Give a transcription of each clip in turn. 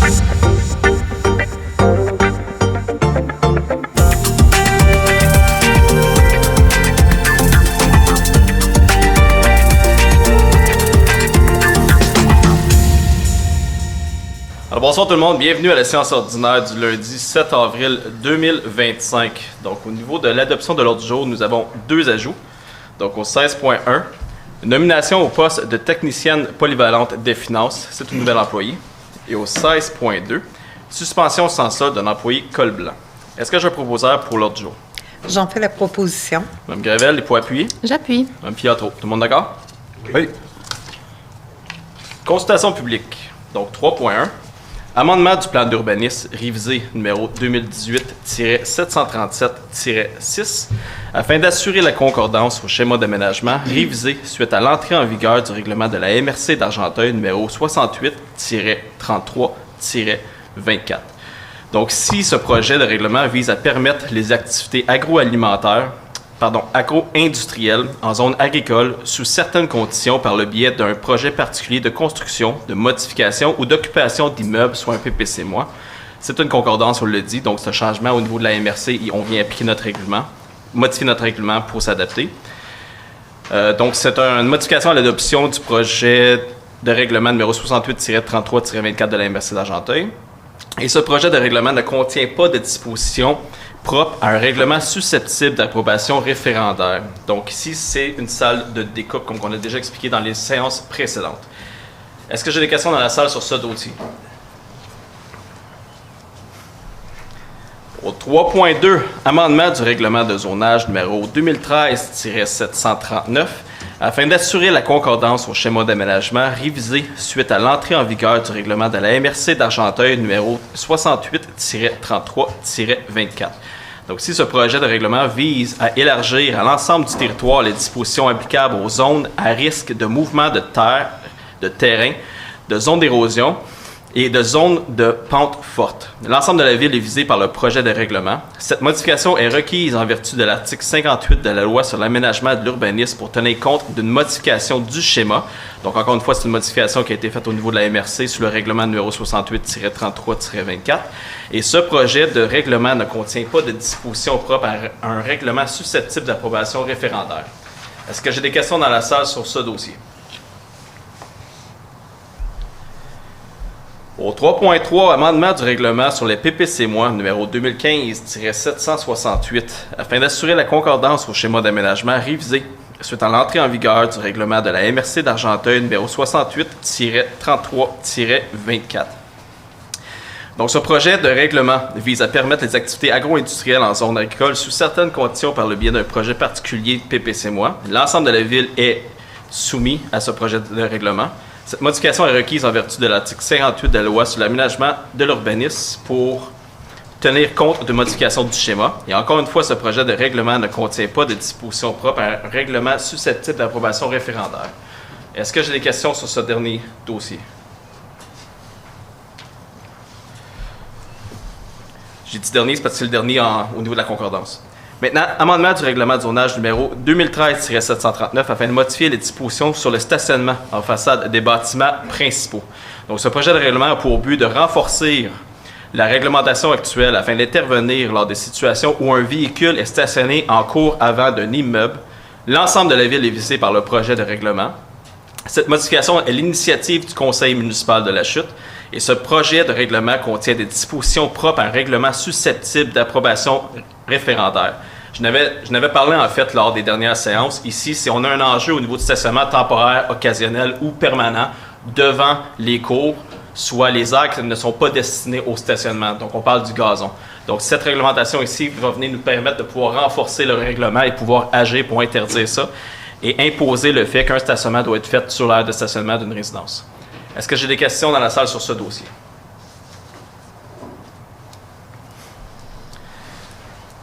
Alors bonsoir tout le monde, bienvenue à la séance ordinaire du lundi 7 avril 2025. Donc au niveau de l'adoption de l'ordre du jour, nous avons deux ajouts. Donc au 16.1, nomination au poste de technicienne polyvalente des finances, c'est une nouvelle employée. Et au 16.2, suspension sans solde d'un employé col blanc. Est-ce que j'ai un proposeur pour l'ordre du jour? J'en fais la proposition. Mme Gravel, il faut appuyer. J'appuie. Mme Piatro, tout le monde d'accord? Oui. Consultation publique. Donc 3.1. Amendement du plan d'urbanisme révisé numéro 2018-737-6 afin d'assurer la concordance au schéma d'aménagement révisé suite à l'entrée en vigueur du règlement de la MRC d'Argenteuil numéro 68-33-24. Donc, si ce projet de règlement vise à permettre les activités agro-industrielles en zone agricole sous certaines conditions par le biais d'un projet particulier de construction, de modification ou d'occupation d'immeubles, soit un PPC-moi. C'est une concordance, on le dit, donc ce changement au niveau de la MRC, on vient appliquer notre règlement, modifier notre règlement pour s'adapter. Donc, c'est une modification à l'adoption du projet de règlement numéro 68-33-24 de la MRC d'Argenteuil. Et ce projet de règlement ne contient pas de dispositions propres à un règlement susceptible d'approbation référendaire. Donc ici, c'est une salle de découpe, comme on a déjà expliqué dans les séances précédentes. Est-ce que j'ai des questions dans la salle sur ce dossier? Au 3.2, amendement du règlement de zonage numéro 2013-739, afin d'assurer la concordance au schéma d'aménagement révisé suite à l'entrée en vigueur du règlement de la MRC d'Argenteuil numéro 68-33-24. Donc, si ce projet de règlement vise à élargir à l'ensemble du territoire les dispositions applicables aux zones à risque de mouvement de terre, de terrain, de zones d'érosion et de zones de pente forte. L'ensemble de la ville est visé par le projet de règlement. Cette modification est requise en vertu de l'article 58 de la loi sur l'aménagement de l'urbanisme pour tenir compte d'une modification du schéma. Donc, encore une fois, c'est une modification qui a été faite au niveau de la MRC sous le règlement numéro 68-33-24. Et ce projet de règlement ne contient pas de dispositions propres à un règlement susceptible d'approbation référendaire. Est-ce que j'ai des questions dans la salle sur ce dossier? Au 3.3, amendement du règlement sur les PPC-moi numéro 2015-768, afin d'assurer la concordance au schéma d'aménagement révisé suite à l'entrée en vigueur du règlement de la MRC d'Argenteuil numéro 68-33-24. Donc, ce projet de règlement vise à permettre les activités agro-industrielles en zone agricole sous certaines conditions par le biais d'un projet particulier PPC-moi. L'ensemble de la ville est soumis à ce projet de règlement. Cette modification est requise en vertu de l'article 58 de la loi sur l'aménagement de l'urbanisme pour tenir compte de modifications du schéma. Et encore une fois, ce projet de règlement ne contient pas de dispositions propres à un règlement susceptible d'approbation référendaire. Est-ce que j'ai des questions sur ce dernier dossier? J'ai dit dernier, c'est parce que c'est le dernier au niveau de la concordance. Maintenant, amendement du règlement de zonage numéro 2013-739 afin de modifier les dispositions sur le stationnement en façade des bâtiments principaux. Donc, ce projet de règlement a pour but de renforcer la réglementation actuelle afin d'intervenir lors des situations où un véhicule est stationné en cours avant d'un immeuble. L'ensemble de la ville est visé par le projet de règlement. Cette modification est l'initiative du conseil municipal de La Chute et ce projet de règlement contient des dispositions propres à un règlement susceptible d'approbation référendaire. Je n'avais parlé en fait lors des dernières séances. Ici, si on a un enjeu au niveau du stationnement temporaire, occasionnel ou permanent devant les cours, soit les aires qui ne sont pas destinées au stationnement. Donc, on parle du gazon. Donc, cette réglementation ici va venir nous permettre de pouvoir renforcer le règlement et pouvoir agir pour interdire ça et imposer le fait qu'un stationnement doit être fait sur l'aire de stationnement d'une résidence. Est-ce que j'ai des questions dans la salle sur ce dossier?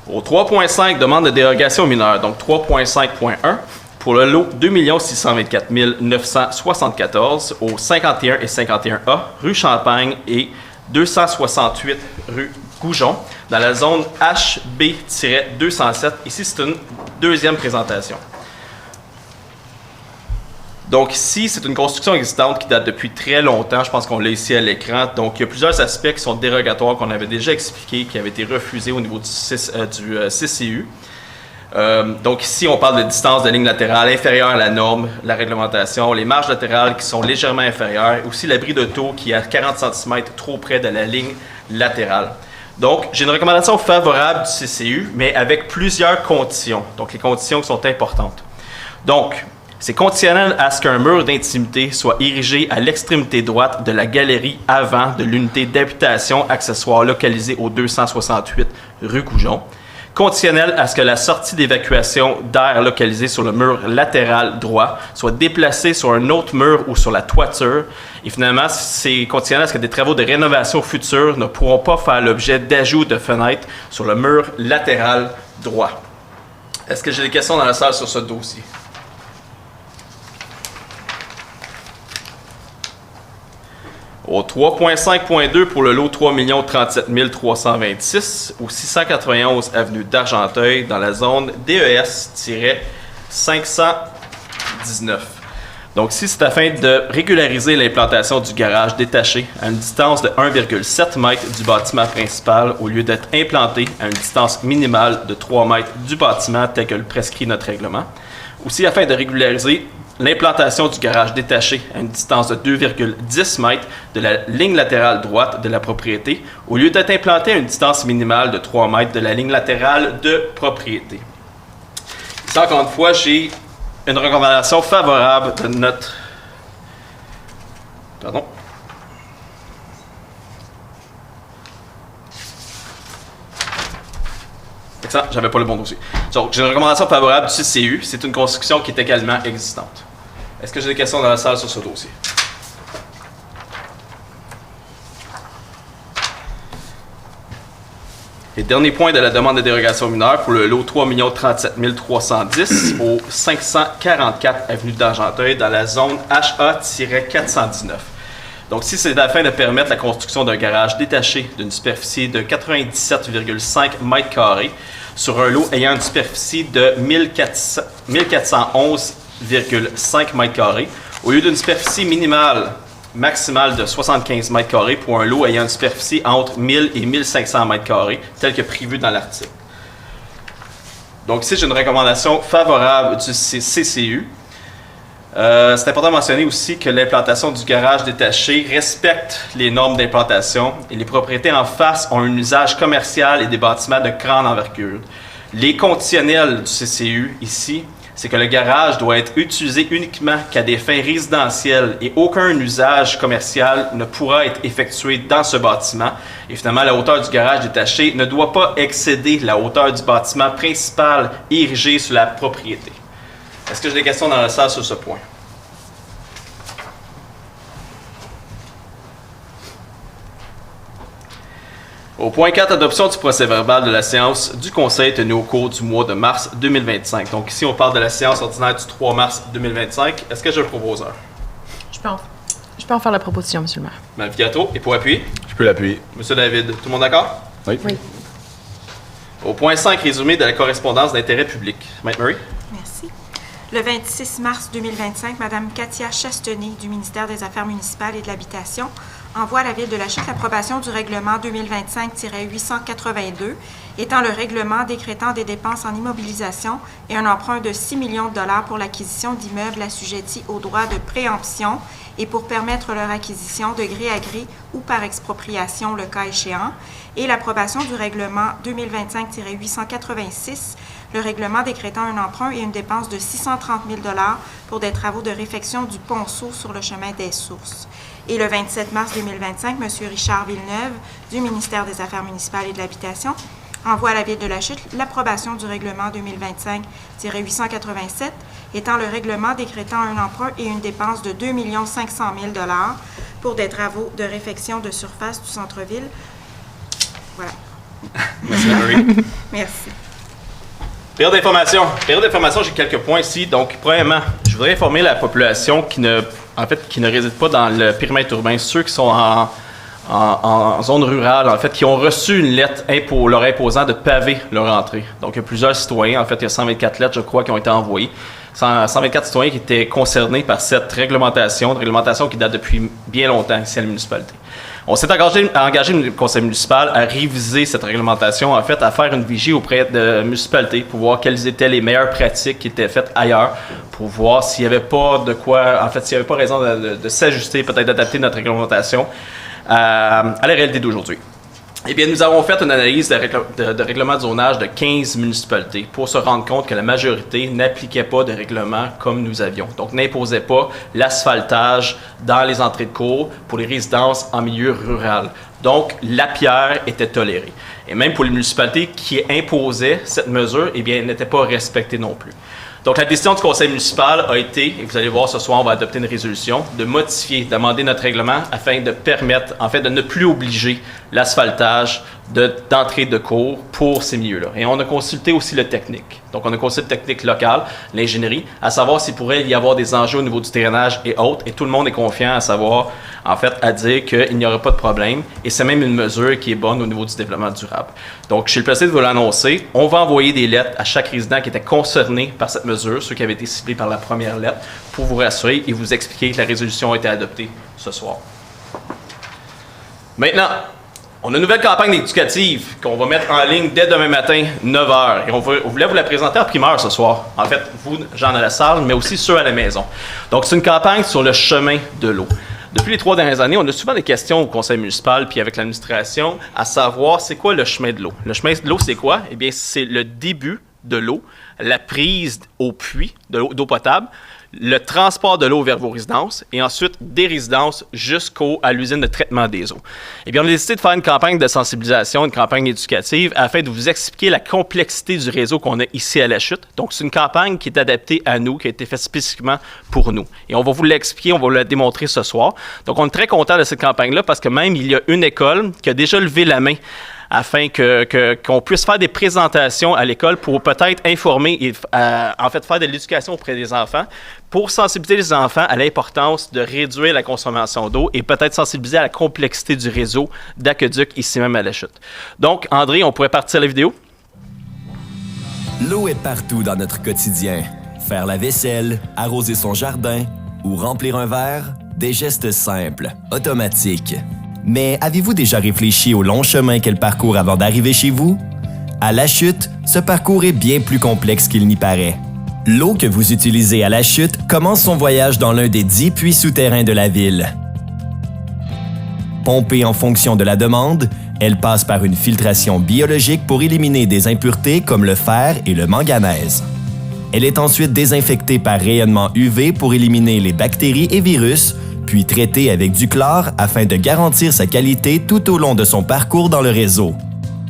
Au 3.5, demande de dérogation aux mineurs. Donc, 3.5.1, pour le lot 2 624 974 au 51 et 51A, rue Champagne et 268 rue Goujon, dans la zone HB-207. Ici, c'est une deuxième présentation. Donc ici, c'est une construction existante qui date depuis très longtemps. Je pense qu'on l'a ici à l'écran. Donc il y a plusieurs aspects qui sont dérogatoires qu'on avait déjà expliqués, qui avaient été refusés au niveau du CCU. Donc ici, on parle de distance de ligne latérale inférieure à la norme, la réglementation, les marges latérales qui sont légèrement inférieures, aussi l'abri d'auto qui est à 40 cm trop près de la ligne latérale. Donc, j'ai une recommandation favorable du CCU, mais avec plusieurs conditions. Donc, les conditions qui sont importantes. Donc, c'est conditionnel à ce qu'un mur d'intimité soit érigé à l'extrémité droite de la galerie avant de l'unité d'habitation accessoire localisée au 268 rue Goujon. Conditionnel à ce que la sortie d'évacuation d'air localisée sur le mur latéral droit soit déplacée sur un autre mur ou sur la toiture. Et finalement, c'est conditionnel à ce que des travaux de rénovation futurs ne pourront pas faire l'objet d'ajout de fenêtres sur le mur latéral droit. Est-ce que j'ai des questions dans la salle sur ce dossier? Au 3.5.2 pour le lot 3 37 326 au 691 avenue d'Argenteuil dans la zone DES-519. Donc ici, c'est afin de régulariser l'implantation du garage détaché à une distance de 1,7 m du bâtiment principal au lieu d'être implanté à une distance minimale de 3 m du bâtiment tel que le prescrit notre règlement. Aussi afin de régulariser l'implantation du garage détaché à une distance de 2,10 m de la ligne latérale droite de la propriété, au lieu d'être implanté à une distance minimale de 3 m de la ligne latérale de propriété. Ici, encore une fois, j'ai une recommandation favorable de notre... Pardon. Excellent, j'avais pas le bon dossier. Donc, j'ai une recommandation favorable du CCU. C'est une construction qui est également existante. Est-ce que j'ai des questions dans la salle sur ce dossier? Et dernier point de la demande de dérogation mineure pour le lot 3 37 310 au 544 avenue d'Argenteuil dans la zone HA-419. Donc ici, c'est afin de permettre la construction d'un garage détaché d'une superficie de 97,5 m² sur un lot ayant une superficie de 1411,5 m² au lieu d'une superficie maximale de 75 m² pour un lot ayant une superficie entre 1000 et 1500 m², tel que prévu dans l'article. Donc ici, j'ai une recommandation favorable du CCU. C'est important de mentionner aussi que l'implantation du garage détaché respecte les normes d'implantation et les propriétés en face ont un usage commercial et des bâtiments de grande envergure. Les conditionnels du CCU ici, c'est que le garage doit être utilisé uniquement qu'à des fins résidentielles et aucun usage commercial ne pourra être effectué dans ce bâtiment. Et finalement, la hauteur du garage détaché ne doit pas excéder la hauteur du bâtiment principal érigé sur la propriété. Est-ce que j'ai des questions dans la salle sur ce point? Au point 4, adoption du procès-verbal de la séance du Conseil tenue au cours du mois de mars 2025. Donc ici, on parle de la séance ordinaire du 3 mars 2025. Est-ce que j'ai un proposeur? Je peux en faire la proposition, M. le maire. Mme Viato, et pour appuyer? Je peux l'appuyer. M. David, tout le monde d'accord? Oui. Oui. Au point 5, résumé de la correspondance d'intérêt public. Mme Murray? Merci. Le 26 mars 2025, Mme Katia Chastenay du ministère des Affaires municipales et de l'Habitation envoie à la Ville de La Chute l'approbation du règlement 2025-882, étant le règlement décrétant des dépenses en immobilisation et un emprunt de 6 millions de dollars pour l'acquisition d'immeubles assujettis aux droits de préemption et pour permettre leur acquisition de gré à gré ou par expropriation le cas échéant, et l'approbation du règlement 2025-886, le règlement décrétant un emprunt et une dépense de 630 000 $ pour des travaux de réfection du ponceau sur le chemin des Sources. Et le 27 mars 2025, M. Richard Villeneuve, du ministère des Affaires municipales et de l'Habitation, envoie à la Ville de La Chute l'approbation du règlement 2025-887, étant le règlement décrétant un emprunt et une dépense de 2 500 000 $ pour des travaux de réfection de surface du centre-ville. Voilà. Merci, Murray. Merci. Période d'information, j'ai quelques points ici. Donc, premièrement, je voudrais informer la population qui ne réside pas dans le périmètre urbain, ceux qui sont en zone rurale, en fait, qui ont reçu une lettre leur imposant de paver leur entrée. Donc, il y a plusieurs citoyens, en fait, il y a 124 lettres, je crois, qui ont été envoyées. 124 citoyens qui étaient concernés par cette réglementation, une réglementation qui date depuis bien longtemps ici à la municipalité. On s'est engagé le conseil municipal à réviser cette réglementation, en fait, à faire une vigie auprès de la municipalité pour voir quelles étaient les meilleures pratiques qui étaient faites ailleurs, pour voir s'il n'y avait pas de quoi, en fait, s'il n'y avait pas raison de s'ajuster, peut-être d'adapter notre réglementation à la réalité d'aujourd'hui. Eh bien, nous avons fait une analyse de règlement de zonage de 15 municipalités pour se rendre compte que la majorité n'appliquait pas de règlement comme nous avions. Donc, n'imposait pas l'asphaltage dans les entrées de cours pour les résidences en milieu rural. Donc, la pierre était tolérée. Et même pour les municipalités qui imposaient cette mesure, eh bien, elle n'était pas respectée non plus. Donc, la décision du conseil municipal a été, et vous allez voir ce soir, on va adopter une résolution, de modifier, d'amender notre règlement afin de permettre, en fait, de ne plus obliger l'asphaltage d'entrée de cours pour ces milieux-là. Et on a consulté aussi le technique. Donc, on a consulté le technique local, l'ingénierie, à savoir s'il pourrait y avoir des enjeux au niveau du drainage et autres. Et tout le monde est confiant à savoir, en fait, à dire qu'il n'y aura pas de problème. Et c'est même une mesure qui est bonne au niveau du développement durable. Donc, j'ai le plaisir de vous l'annoncer. On va envoyer des lettres à chaque résident qui était concerné par cette mesure, ceux qui avaient été ciblés par la première lettre, pour vous rassurer et vous expliquer que la résolution a été adoptée ce soir. Maintenant, on a une nouvelle campagne éducative qu'on va mettre en ligne dès demain matin, 9h. Et on voulait vous la présenter en primeur ce soir. En fait, vous, gens dans la salle, mais aussi ceux à la maison. Donc, c'est une campagne sur le chemin de l'eau. Depuis les 3 dernières années, on a souvent des questions au conseil municipal puis avec l'administration à savoir c'est quoi le chemin de l'eau. Le chemin de l'eau, c'est quoi? Eh bien, c'est le début de l'eau, la prise au puits d'eau potable, le transport de l'eau vers vos résidences et ensuite des résidences jusqu'à l'usine de traitement des eaux. Eh bien, on a décidé de faire une campagne de sensibilisation, une campagne éducative afin de vous expliquer la complexité du réseau qu'on a ici à La Chute. Donc, c'est une campagne qui est adaptée à nous, qui a été faite spécifiquement pour nous. Et on va vous l'expliquer, on va vous la démontrer ce soir. Donc, on est très content de cette campagne-là parce que même il y a une école qui a déjà levé la main afin qu'on puisse faire des présentations à l'école pour peut-être informer et en fait faire de l'éducation auprès des enfants pour sensibiliser les enfants à l'importance de réduire la consommation d'eau et peut-être sensibiliser à la complexité du réseau d'aqueduc ici même à La Chute. Donc, André, on pourrait partir la vidéo? L'eau est partout dans notre quotidien. Faire la vaisselle, arroser son jardin ou remplir un verre, des gestes simples, automatiques. Mais avez-vous déjà réfléchi au long chemin qu'elle parcourt avant d'arriver chez vous? À La Chute, ce parcours est bien plus complexe qu'il n'y paraît. L'eau que vous utilisez à La Chute commence son voyage dans l'un des 10 puits souterrains de la ville. Pompée en fonction de la demande, elle passe par une filtration biologique pour éliminer des impuretés comme le fer et le manganèse. Elle est ensuite désinfectée par rayonnement UV pour éliminer les bactéries et virus, puis traitée avec du chlore afin de garantir sa qualité tout au long de son parcours dans le réseau.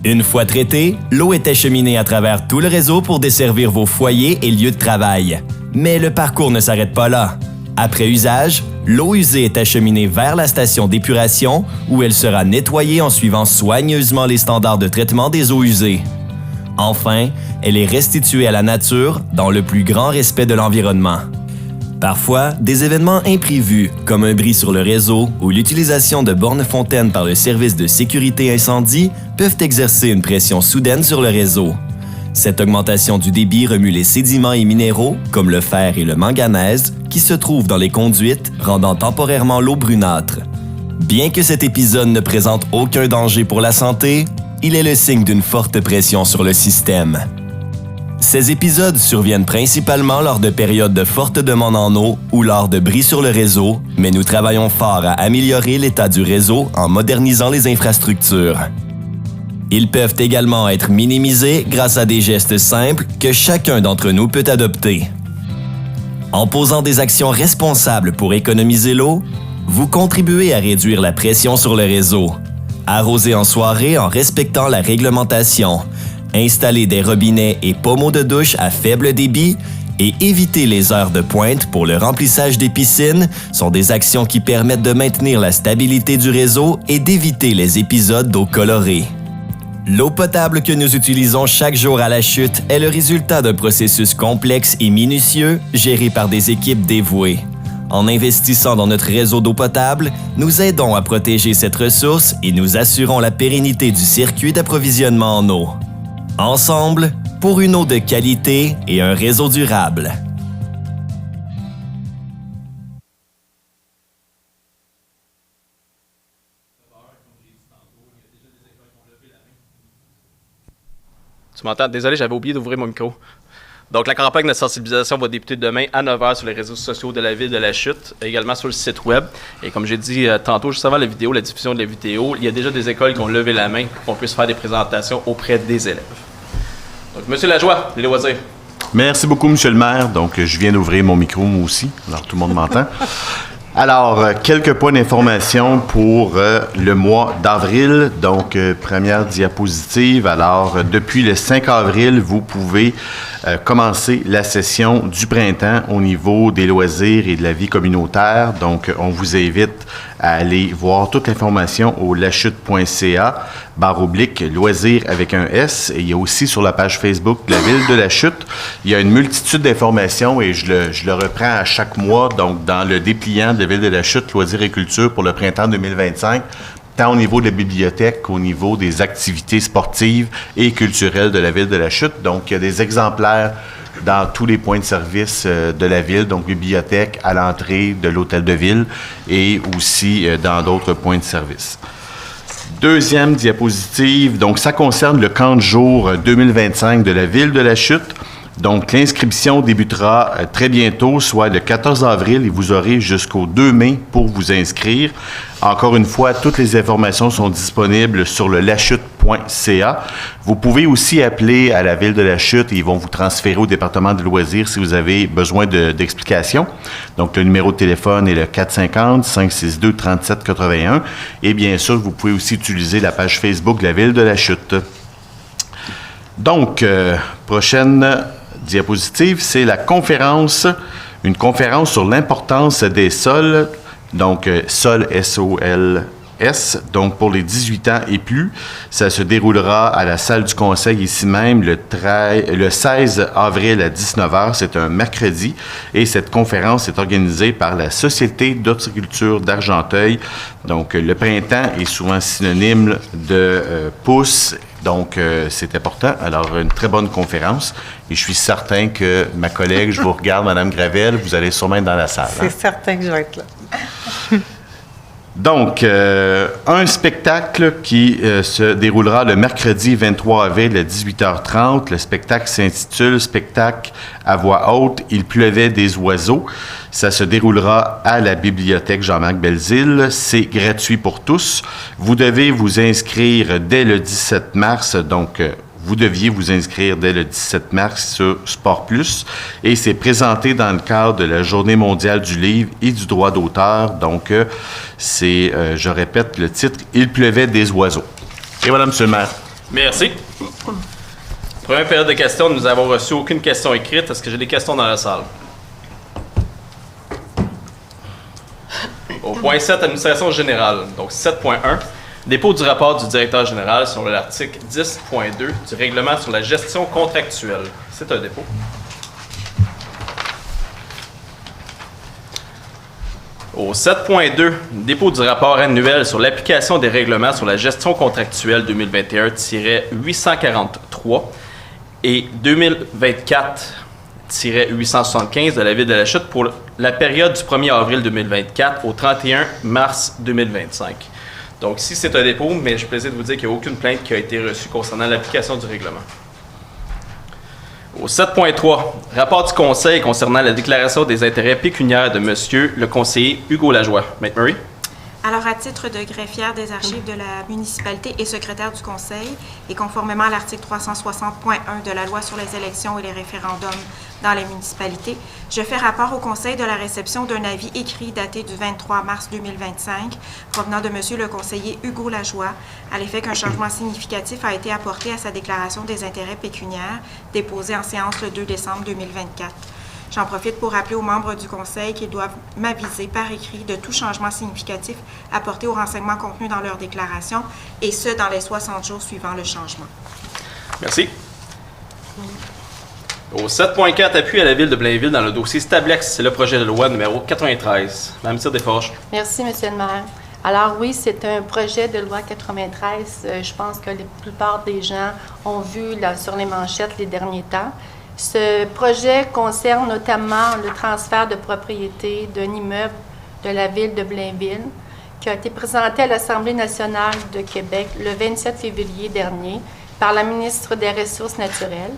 Une fois traitée, l'eau est acheminée à travers tout le réseau pour desservir vos foyers et lieux de travail. Mais le parcours ne s'arrête pas là. Après usage, l'eau usée est acheminée vers la station d'épuration où elle sera nettoyée en suivant soigneusement les standards de traitement des eaux usées. Enfin, elle est restituée à la nature dans le plus grand respect de l'environnement. Parfois, des événements imprévus, comme un bris sur le réseau ou l'utilisation de bornes-fontaines par le service de sécurité incendie, peuvent exercer une pression soudaine sur le réseau. Cette augmentation du débit remue les sédiments et minéraux, comme le fer et le manganèse, qui se trouvent dans les conduites, rendant temporairement l'eau brunâtre. Bien que cet épisode ne présente aucun danger pour la santé, il est le signe d'une forte pression sur le système. Ces épisodes surviennent principalement lors de périodes de forte demande en eau ou lors de bris sur le réseau, mais nous travaillons fort à améliorer l'état du réseau en modernisant les infrastructures. Ils peuvent également être minimisés grâce à des gestes simples que chacun d'entre nous peut adopter. En posant des actions responsables pour économiser l'eau, vous contribuez à réduire la pression sur le réseau. Arroser en soirée en respectant la réglementation, installer des robinets et pommeaux de douche à faible débit et éviter les heures de pointe pour le remplissage des piscines sont des actions qui permettent de maintenir la stabilité du réseau et d'éviter les épisodes d'eau colorée. L'eau potable que nous utilisons chaque jour à La Chute est le résultat d'un processus complexe et minutieux géré par des équipes dévouées. En investissant dans notre réseau d'eau potable, nous aidons à protéger cette ressource et nous assurons la pérennité du circuit d'approvisionnement en eau. Ensemble, pour une eau de qualité et un réseau durable. Tu m'entends? Désolé, j'avais oublié d'ouvrir mon micro. Donc, la campagne de sensibilisation va débuter demain à 9h sur les réseaux sociaux de la Ville de la Chute, également sur le site web. Et comme j'ai dit tantôt, juste avant la diffusion de la vidéo, il y a déjà des écoles qui ont levé la main pour qu'on puisse faire des présentations auprès des élèves. Donc, Monsieur Lajoie, les loisirs. Merci beaucoup, Monsieur le maire. Donc, je viens d'ouvrir mon micro, moi aussi. Alors, tout le monde m'entend. Alors, quelques points d'information pour le mois d'avril. Donc, première diapositive. Alors, depuis le 5 avril, vous pouvez commencer la session du printemps au niveau des loisirs et de la vie communautaire. Donc, on vous invite à aller voir toute l'information au lachute.ca/loisirs avec un S. Et il y a aussi sur la page Facebook de la Ville de la Chute, il y a une multitude d'informations et je le reprends à chaque mois. Donc, dans le dépliant de la Ville de la Chute, loisirs et culture pour le printemps 2025, tant au niveau de la bibliothèque qu'au niveau des activités sportives et culturelles de la Ville de la Chute. Donc, il y a des exemplaires dans tous les points de service de la ville, donc bibliothèque, à l'entrée de l'hôtel de ville et aussi dans d'autres points de service. Deuxième diapositive, donc ça concerne le camp de jour 2025 de la Ville de la Chute. Donc, l'inscription débutera très bientôt, soit le 14 avril, et vous aurez jusqu'au 2 mai pour vous inscrire. Encore une fois, toutes les informations sont disponibles sur le lachute.ca. Vous pouvez aussi appeler à la Ville de la Chute et ils vont vous transférer au département de loisirs si vous avez besoin d'explications. Donc, le numéro de téléphone est le 450-562-3781. Et bien sûr, vous pouvez aussi utiliser la page Facebook de la Ville de la Chute. Donc, prochaine diapositive, c'est la conférence, une conférence sur l'importance des sols, donc sol S-O-L-S, donc pour les 18 ans et plus. Ça se déroulera à la salle du conseil ici même le 16 avril à 19h, c'est un mercredi, et cette conférence est organisée par la Société d'horticulture d'Argenteuil. Donc le printemps est souvent synonyme de pousse. Donc, c'est important. Alors, une très bonne conférence. Et je suis certain que ma collègue, je vous regarde, Mme Gravel, vous allez sûrement être dans la salle. C'est certain que je vais être là. Donc, un spectacle qui se déroulera le mercredi 23 avril à 18h30. Le spectacle s'intitule « Spectacle à voix haute, il pleuvait des oiseaux ». Ça se déroulera à la bibliothèque Jean-Marc Belzile. C'est gratuit pour tous. Vous devez vous inscrire dès le 17 mars, donc vous deviez vous inscrire dès le 17 mars sur Sport Plus. Et c'est présenté dans le cadre de la Journée mondiale du livre et du droit d'auteur. Donc, c'est, je répète le titre, « Il pleuvait des oiseaux ». Et voilà, M. le maire. Merci. Première période de questions, nous n'avons reçu aucune question écrite. Est-ce que j'ai des questions dans la salle? Au point 7, administration générale. Donc, 7.1. Dépôt du rapport du directeur général sur l'article 10.2 du règlement sur la gestion contractuelle. C'est un dépôt. Au 7.2, dépôt du rapport annuel sur l'application des règlements sur la gestion contractuelle 2021-843 et 2024-875 de la Ville de la Chute pour la période du 1er avril 2024 au 31 mars 2025. Donc, si c'est un dépôt, mais je suis plaisir de vous dire qu'il n'y a aucune plainte qui a été reçue concernant l'application du règlement. Au 7.3, rapport du Conseil concernant la déclaration des intérêts pécuniaires de Monsieur le conseiller Hugo Lajoie. Maître Murray. Alors, à titre de greffière des archives de la municipalité et secrétaire du Conseil, et conformément à l'article 360.1 de la Loi sur les élections et les référendums dans les municipalités, je fais rapport au Conseil de la réception d'un avis écrit daté du 23 mars 2025 provenant de Monsieur le conseiller Hugo Lajoie, à l'effet qu'un changement significatif a été apporté à sa déclaration des intérêts pécuniaires déposée en séance le 2 décembre 2024. J'en profite pour rappeler aux membres du Conseil qu'ils doivent m'aviser par écrit de tout changement significatif apporté aux renseignements contenus dans leur déclaration, et ce, dans les 60 jours suivant le changement. Merci. Au 7.4, appui à la Ville de Blainville dans le dossier Stablex, c'est le projet de loi numéro 93. Mme Cyr Desforges. Merci, M. le maire. Alors oui, c'est un projet de loi 93. Je pense que la plupart des gens ont vu là, sur les manchettes les derniers temps. Ce projet concerne notamment le transfert de propriété d'un immeuble de la Ville de Blainville qui a été présenté à l'Assemblée nationale de Québec le 27 février dernier. par la ministre des Ressources naturelles.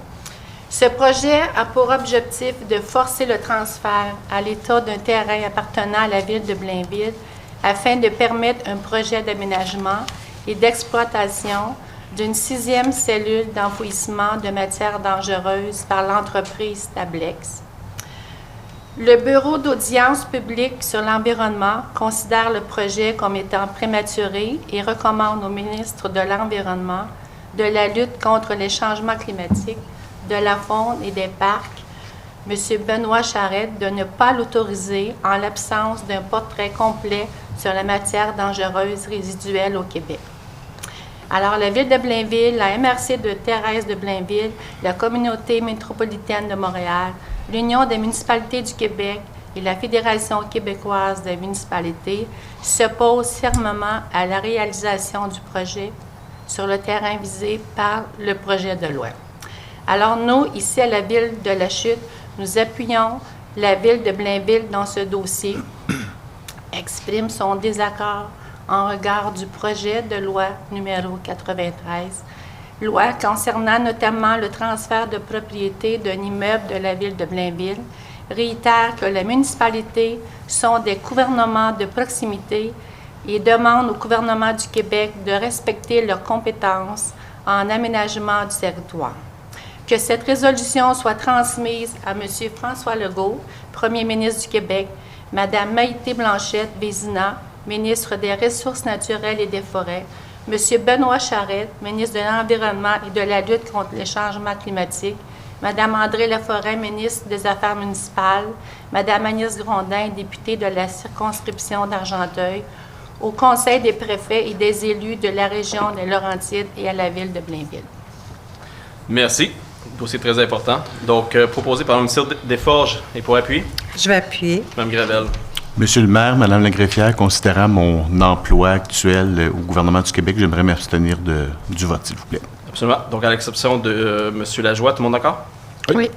Ce projet a pour objectif de forcer le transfert à l'État d'un terrain appartenant à la ville de Blainville afin de permettre un projet d'aménagement et d'exploitation d'une 6e cellule d'enfouissement de matières dangereuses par l'entreprise Tablex. Le Bureau d'audience publique sur l'environnement considère le projet comme étant prématuré et recommande au ministre de l'Environnement, de la lutte contre les changements climatiques, de la faune et des parcs, M. Benoît Charette, de ne pas l'autoriser en l'absence d'un portrait complet sur la matière dangereuse résiduelle au Québec. Alors, la Ville de Blainville, la MRC de Thérèse de Blainville, la Communauté métropolitaine de Montréal, l'Union des municipalités du Québec et la Fédération québécoise des municipalités s'opposent fermement à la réalisation du projet sur le terrain visé par le projet de loi. Alors, nous, ici à la Ville de la Chute, nous appuyons la Ville de Blainville dans ce dossier, exprime son désaccord en regard du projet de loi numéro 93, loi concernant notamment le transfert de propriété d'un immeuble de la Ville de Blainville, réitère que les municipalités sont des gouvernements de proximité et demande au gouvernement du Québec de respecter leurs compétences en aménagement du territoire. Que cette résolution soit transmise à M. François Legault, Premier ministre du Québec, Mme Maïté Blanchette-Vézina, ministre des Ressources naturelles et des Forêts, M. Benoît Charette, ministre de l'Environnement et de la lutte contre les changements climatiques, Mme André Laforêt, ministre des Affaires municipales, Mme Agnès Grondin, députée de la circonscription d'Argenteuil, au Conseil des préfets et des élus de la région des Laurentides et à la Ville de Blainville. Merci. Dossier très important. Donc, proposé par le ministère des Forges et pour appui. Je vais appuyer. Mme Gravel. Monsieur le maire, Madame la greffière, considérant mon emploi actuel au gouvernement du Québec, j'aimerais m'abstenir du vote, s'il vous plaît. Absolument. Donc, à l'exception de M. Lajoie, tout le monde d'accord? Oui.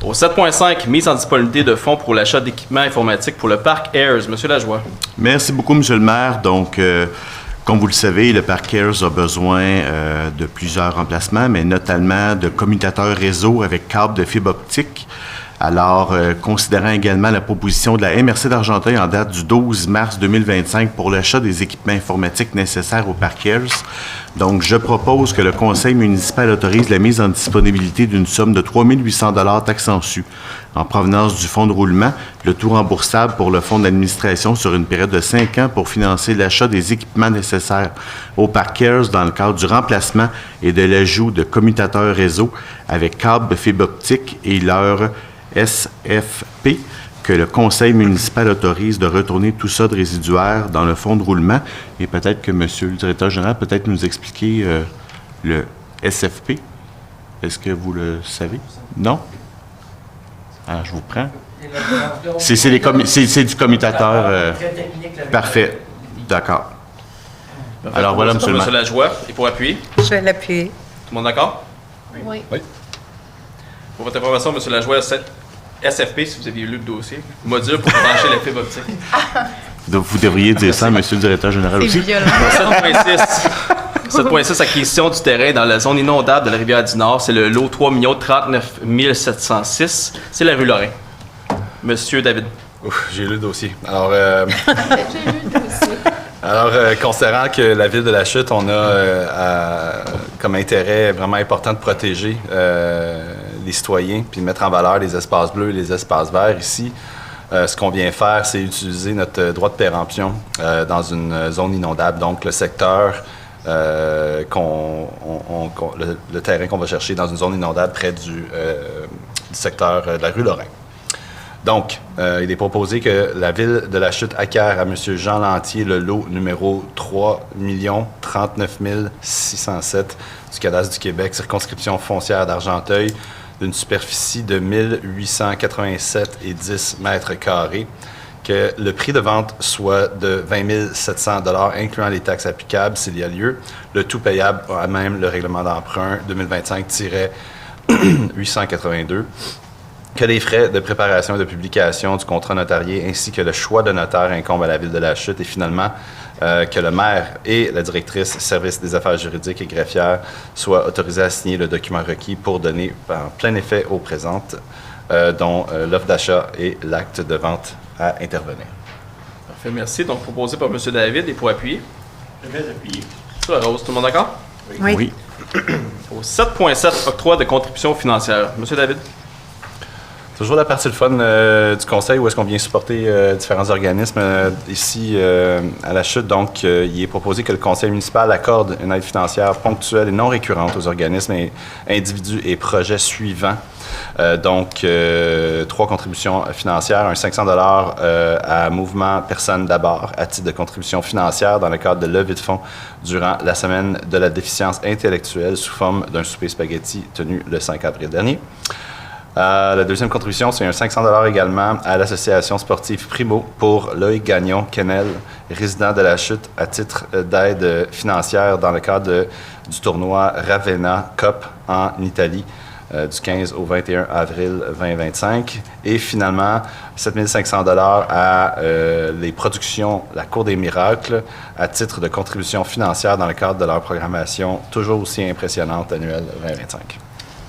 Au 7.5, mise en disponibilité de fonds pour l'achat d'équipements informatiques pour le parc Ayers. M. Lajoie. Merci beaucoup, Monsieur le maire. Donc, comme vous le savez, le parc Ayers a besoin de plusieurs remplacements, mais notamment de commutateurs réseau avec câbles de fibre optique. Alors, considérant également la proposition de la MRC d'Argenteuil en date du 12 mars 2025 pour l'achat des équipements informatiques nécessaires au parc Ayers, donc je propose que le conseil municipal autorise la mise en disponibilité d'une somme de 3 800 $ taxes en provenance du fonds de roulement, le tout remboursable pour le fonds d'administration sur une période de 5 ans pour financer l'achat des équipements nécessaires au parc Ayers dans le cadre du remplacement et de l'ajout de commutateurs réseau avec câbles fibre optique et leur SFP, que le conseil municipal autorise de retourner tout ça de résiduaire dans le fonds de roulement. Et peut-être que monsieur le directeur général peut nous expliquer le SFP. Est-ce que vous le savez? Non? Alors, je vous prends. C'est du commutateur. Parfait. D'accord. Alors, voilà, monsieur le maire. M. Lajoie et pour appui. Je vais l'appuyer. Tout le monde d'accord? Oui. Pour votre information, M. Lajoie, SFP, si vous aviez lu le dossier, module pour brancher la fibre optique. Donc, vous devriez dire ça à monsieur le directeur général aussi. 7.6, acquisition du terrain dans la zone inondable de la Rivière-du-Nord. C'est le lot 3 39 706. C'est la rue Lorrain. Monsieur David. Ouf, j'ai lu le dossier. Alors, considérant que la Ville de la Chute, on a comme intérêt vraiment important de protéger les citoyens puis de mettre en valeur les espaces bleus et les espaces verts ici, ce qu'on vient faire, c'est utiliser notre droit de péremption dans une zone inondable. Donc, le secteur, le terrain qu'on va chercher dans une zone inondable près du secteur de la rue Lorrain. Donc, il est proposé que la Ville de la Chute acquiert à M. Jean Lantier le lot numéro 3 039 607 du cadastre du Québec, circonscription foncière d'Argenteuil, d'une superficie de 1887,10 mètres carrés, que le prix de vente soit de 20 700 $, incluant les taxes applicables s'il y a lieu, le tout payable à même le règlement d'emprunt 2025-882. que les frais de préparation et de publication du contrat notarié ainsi que le choix de notaire incombe à la Ville de la Chute et finalement que le maire et la directrice service des affaires juridiques et greffières soient autorisés à signer le document requis pour donner en plein effet aux présentes, dont l'offre d'achat et l'acte de vente à intervenir. Parfait, merci. Donc, proposé par M. David et pour appuyer. Je vais appuyer. Sur la Rose, tout le monde d'accord? Oui. Au 7.7, octroi de contributions financières. M. David? Toujours la partie le fun du conseil où est-ce qu'on vient supporter différents organismes ici à la Chute. Donc, il est proposé que le conseil municipal accorde une aide financière ponctuelle et non récurrente aux organismes, individus et projets suivants. Donc, 3 contributions financières, un 500 $ à Mouvement Personnes d'abord à titre de contribution financière dans le cadre de levée de fonds durant la semaine de la déficience intellectuelle sous forme d'un souper spaghetti tenu le 5 avril dernier. La deuxième contribution, c'est un 500 $ également à l'association sportive Primo pour Loïc Gagnon-Kennel, résident de la Chute, à titre d'aide financière dans le cadre du tournoi Ravenna Cup en Italie du 15 au 21 avril 2025. Et finalement, 7 500 $ à les productions La Cour des Miracles à titre de contribution financière dans le cadre de leur programmation toujours aussi impressionnante annuelle 2025.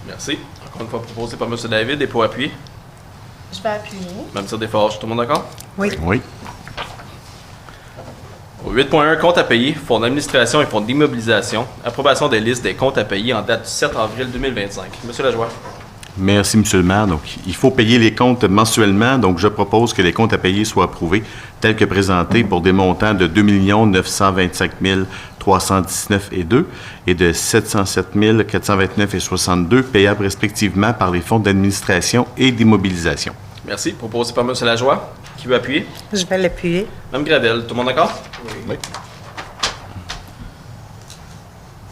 Merci. Encore une fois proposé par M. David et pour appuyer. Je vais appuyer. Mme Desforges, tout le monde d'accord? Oui. Oui. Au 8.1, compte à payer, fonds d'administration et fonds d'immobilisation. Approbation des listes des comptes à payer en date du 7 avril 2025. M. Lajoie. Merci, M. le maire. Donc, il faut payer les comptes mensuellement. Donc, je propose que les comptes à payer soient approuvés tels que présentés pour des montants de 2 925 319,2 et de 707 429,62 payables respectivement par les fonds d'administration et d'immobilisation. Merci. Proposé par M. Lajoie. Qui veut appuyer? Je vais l'appuyer. Mme Gravel, tout le monde d'accord? Oui.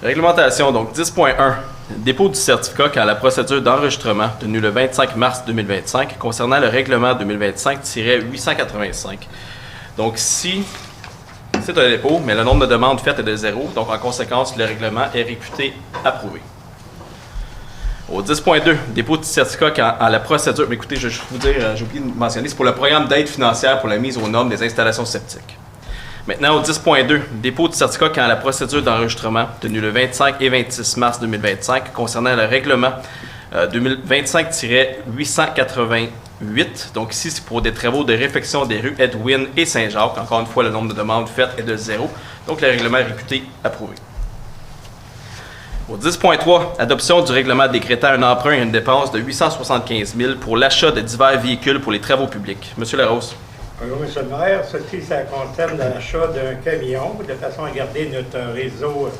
Réglementation, donc 10.1. Dépôt du certificat quand la procédure d'enregistrement tenue le 25 mars 2025 concernant le règlement 2025-885. Donc, si c'est un dépôt, mais le nombre de demandes faites est de 0, donc en conséquence, le règlement est réputé approuvé. Au 10.2, dépôt de certificat quand à la procédure... Mais écoutez, je vais vous dire, j'ai oublié de mentionner, c'est pour le programme d'aide financière pour la mise aux normes des installations septiques. Maintenant, au 10.2, dépôt de certificat quand la procédure d'enregistrement tenue le 25 et 26 mars 2025 concernant le règlement 2025-888. Donc ici, c'est pour des travaux de réfection des rues Edwin et Saint-Jacques. Encore une fois, le nombre de demandes faites est de 0. Donc, le règlement est réputé approuvé. Au 10.3, adoption du règlement décrétant un emprunt et une dépense de 875 000 pour l'achat de divers véhicules pour les travaux publics. Monsieur Larose. Bonjour, M. le maire. Ceci, ça concerne l'achat d'un camion de façon à garder notre réseau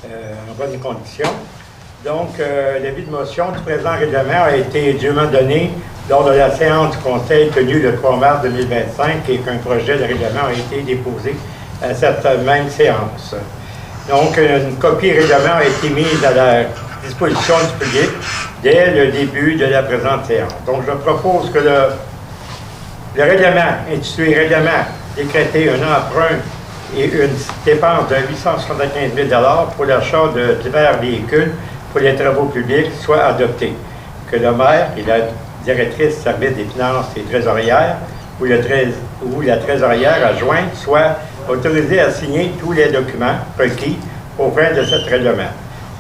en bonne condition. Donc, l'avis de motion du présent règlement a été dûment donné lors de la séance du Conseil tenue le 3 mars 2025 et qu'un projet de règlement a été déposé à cette même séance. Donc, une copie règlement a été mise à la disposition du public dès le début de la présente séance. Donc, je propose que le règlement, intitulé Règlement, décréter un emprunt et une dépense de 875 000 $ pour l'achat de divers véhicules pour les travaux publics soit adopté. Que le maire et la directrice service des finances et trésorière ou la trésorière adjointe soient autorisés à signer tous les documents requis aux fins de ce règlement,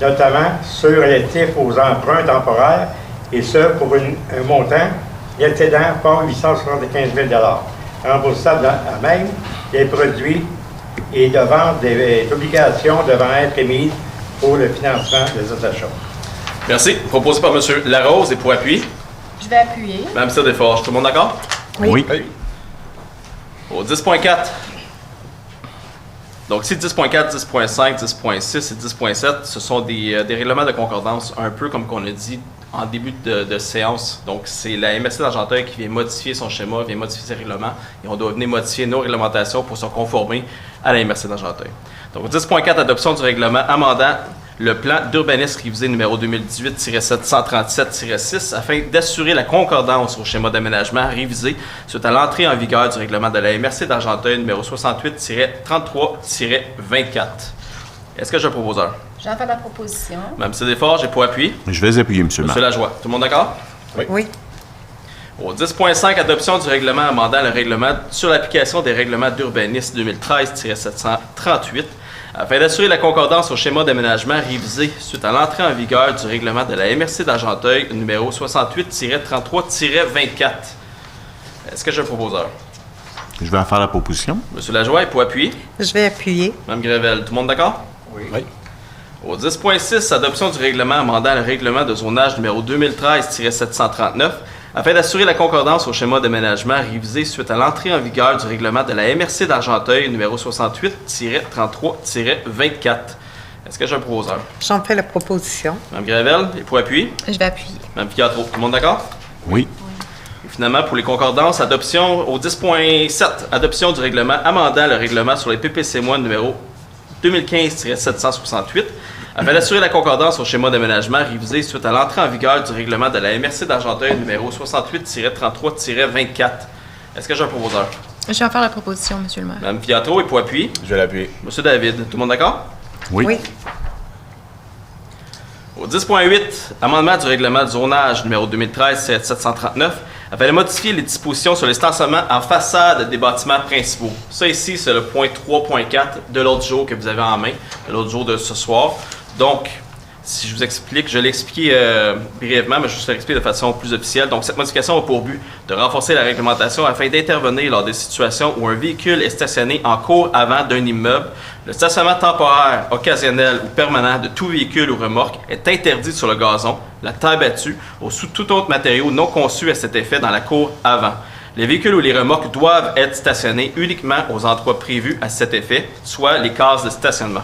notamment ceux relatifs aux emprunts temporaires et ce pour un montant excédant pas 875 000 $ remboursable à même des produits et de vente des obligations devant être émises pour le financement des achats. Merci. Proposé par M. Larose et pour appui. Je vais appuyer. Mme Desforges, tout le monde d'accord? Oui. Au 10.4. Donc, si 10.4, 10.5, 10.6 et 10.7, ce sont des règlements de concordance, un peu comme qu'on a dit en début de séance. Donc, c'est la MRC d'Argenteuil qui vient modifier son schéma, vient modifier ses règlements, et on doit venir modifier nos réglementations pour se conformer à la MRC d'Argenteuil. Donc, 10.4, adoption du règlement amendant le plan d'urbanisme révisé numéro 2018-737-6 afin d'assurer la concordance au schéma d'aménagement révisé suite à l'entrée en vigueur du règlement de la MRC d'Argenteuil numéro 68-33-24. Est-ce que j'ai un proposeur? J'en fais la proposition. Mme Desforges, et pour appui. Je vais appuyer, M. le maire. M. Lajoie. Tout le monde d'accord? Oui. Au 10.5, adoption du règlement amendant le règlement sur l'application des règlements d'urbanisme 2013-738 afin d'assurer la concordance au schéma d'aménagement révisé suite à l'entrée en vigueur du règlement de la MRC d'Argenteuil numéro 68-33-24. Est-ce que j'ai un proposeur? Je vais en faire la proposition. Monsieur Lajoie, pour appuyer. Je vais appuyer. Mme Grével, tout le monde d'accord? Oui. Au 10.6, adoption du règlement amendant le règlement de zonage numéro 2013-739 afin d'assurer la concordance au schéma d'aménagement révisé suite à l'entrée en vigueur du règlement de la MRC d'Argenteuil numéro 68-33-24. Est-ce que j'ai un proposeur? J'en fais la proposition. Mme Grével, et pour appui? Je vais appuyer. Mme Piatro, tout le monde d'accord? Oui. Et finalement, pour les concordances, adoption au 10.7, adoption du règlement amendant le règlement sur les PPC-MOI numéro 2015-768 afin d'assurer la concordance au schéma d'aménagement révisé suite à l'entrée en vigueur du règlement de la MRC d'Argenteuil numéro 68-33-24. Est-ce que j'ai un proposeur? Je vais en faire la proposition, Monsieur le maire. Mme Piatro, et pour appui? Je vais l'appuyer. Monsieur David, tout le monde d'accord? Oui. Oui. Au 10.8, amendement du règlement de zonage numéro 2013-739 afin de modifier les dispositions sur les stationnements en façade des bâtiments principaux. Ça ici, c'est le point 3.4 de l'autre jour que vous avez en main, de l'autre jour de ce soir. Donc, si je vous explique, je l'ai expliqué brièvement, mais je vous l'explique de façon plus officielle. Donc, cette modification a pour but de renforcer la réglementation afin d'intervenir lors des situations où un véhicule est stationné en cours avant d'un immeuble. Le stationnement temporaire, occasionnel ou permanent de tout véhicule ou remorque est interdit sur le gazon, la terre battue ou sous tout autre matériau non conçu à cet effet dans la cour avant. Les véhicules ou les remorques doivent être stationnés uniquement aux endroits prévus à cet effet, soit les cases de stationnement.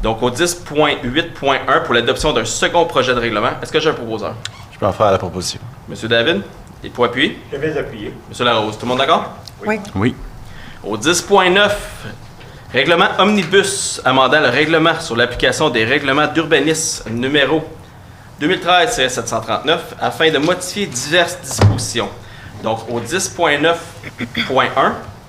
Donc, au 10.8.1 pour l'adoption d'un second projet de règlement, est-ce que j'ai un proposeur? Je peux en faire la proposition. Monsieur David, et pour appuyer? Je vais appuyer. Monsieur Larose, tout le monde d'accord? Oui. Oui. Au 10.9, règlement omnibus amendant le règlement sur l'application des règlements d'urbanisme numéro 2013-739 afin de modifier diverses dispositions. Donc, au 10.9.1,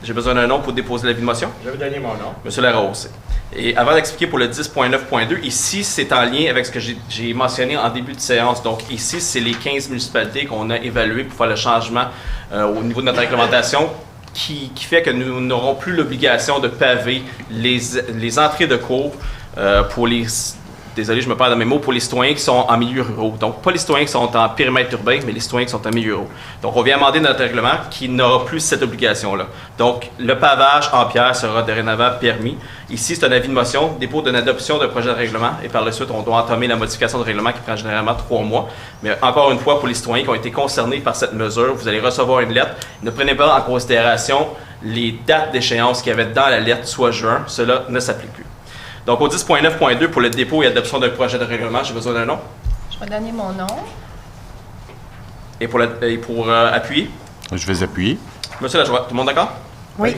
j'ai besoin d'un nom pour déposer l'avis de motion. Je vais vous donner mon nom. Monsieur Larose. Et avant d'expliquer pour le 10.9.2, ici, c'est en lien avec ce que j'ai mentionné en début de séance. Donc, ici, c'est les 15 municipalités qu'on a évaluées pour faire le changement au niveau de notre réglementation qui fait que nous n'aurons plus l'obligation de paver les entrées de cours pour les... Désolé, je me perds dans mes mots, pour les citoyens qui sont en milieu ruraux. Donc, pas les citoyens qui sont en périmètre urbain, mais les citoyens qui sont en milieu ruraux. Donc, on vient amender notre règlement qui n'aura plus cette obligation-là. Donc, le pavage en pierre sera dorénavant permis. Ici, c'est un avis de motion, dépôt d'une adoption d'un projet de règlement, et par la suite, on doit entamer la modification de règlement qui prend généralement 3 mois. Mais encore une fois, pour les citoyens qui ont été concernés par cette mesure, vous allez recevoir une lettre. Ne prenez pas en considération les dates d'échéance qu'il y avait dans la lettre, soit juin. Cela ne s'applique plus. Donc, au 10.9.2, pour le dépôt et adoption d'un projet de règlement, j'ai besoin d'un nom. Je vais donner mon nom. Et pour appuyer, Je vais appuyer. Monsieur Lajoie, tout le monde d'accord? Oui.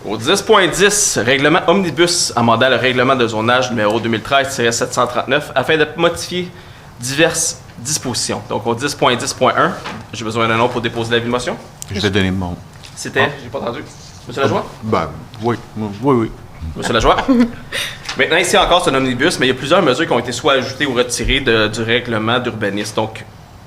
Au 10.10, règlement omnibus amendant le règlement de zonage numéro 2013-739 afin de modifier diverses dispositions. Donc, au 10.10.1, j'ai besoin d'un nom pour déposer l'avis de motion. Je vais donner mon... C'était, j'ai pas entendu. Monsieur Lajoie? Ben, oui. Oui. Monsieur Lajoie? Maintenant, ici encore, c'est un omnibus, mais il y a plusieurs mesures qui ont été soit ajoutées ou retirées du règlement d'urbanisme. Donc,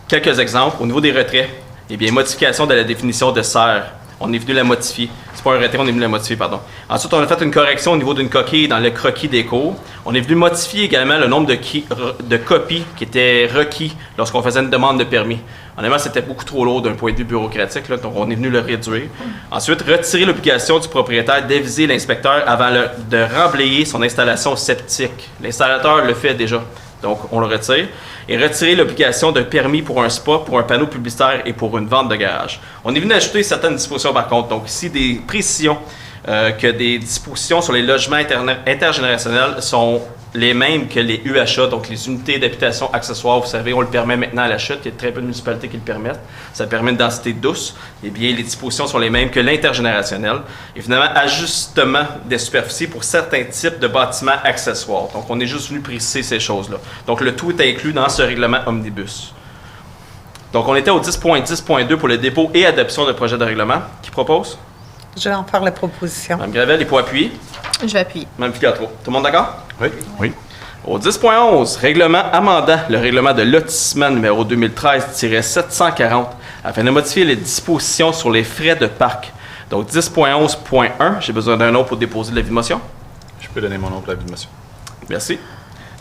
quelques exemples. Au niveau des retraits, eh bien, modification de la définition de serre. On est venu la modifier. C'est pas un retrait, on est venu la modifier, pardon. Ensuite, on a fait une correction au niveau d'une coquille dans le croquis des cours. On est venu modifier également le nombre de copies qui étaient requis lorsqu'on faisait une demande de permis. Honnêtement, c'était beaucoup trop lourd d'un point de vue bureaucratique, là, donc on est venu le réduire. Ensuite, retirer l'obligation du propriétaire d'aviser l'inspecteur avant de remblayer son installation septique. L'installateur le fait déjà, donc on le retire. Et retirer l'obligation d'un permis pour un spa, pour un panneau publicitaire et pour une vente de garage. On est venu ajouter certaines dispositions par contre, donc ici des précisions que des dispositions sur les logements intergénérationnels sont les mêmes que les UHA, donc les unités d'habitation accessoires. Vous savez, on le permet maintenant à la chute. Il y a très peu de municipalités qui le permettent. Ça permet une densité douce. Eh bien, les dispositions sont les mêmes que l'intergénérationnel. Et finalement, ajustement des superficies pour certains types de bâtiments accessoires. Donc, on est juste venu préciser ces choses-là. Donc, le tout est inclus dans ce règlement omnibus. Donc, on était au 10.10.2 pour le dépôt et adoption de projet de règlement. Qui propose? Je vais en faire la proposition. Mme Gravel, et pour appuyer? Je vais appuyer. Mme Pilatro. Tout le monde d'accord? Oui. Au 10.11, règlement amendant le règlement de lotissement numéro 2013-740 afin de modifier les dispositions sur les frais de parc. Donc 10.11.1, j'ai besoin d'un nom pour déposer l'avis de motion. Je peux donner mon nom pour l'avis de motion. Merci.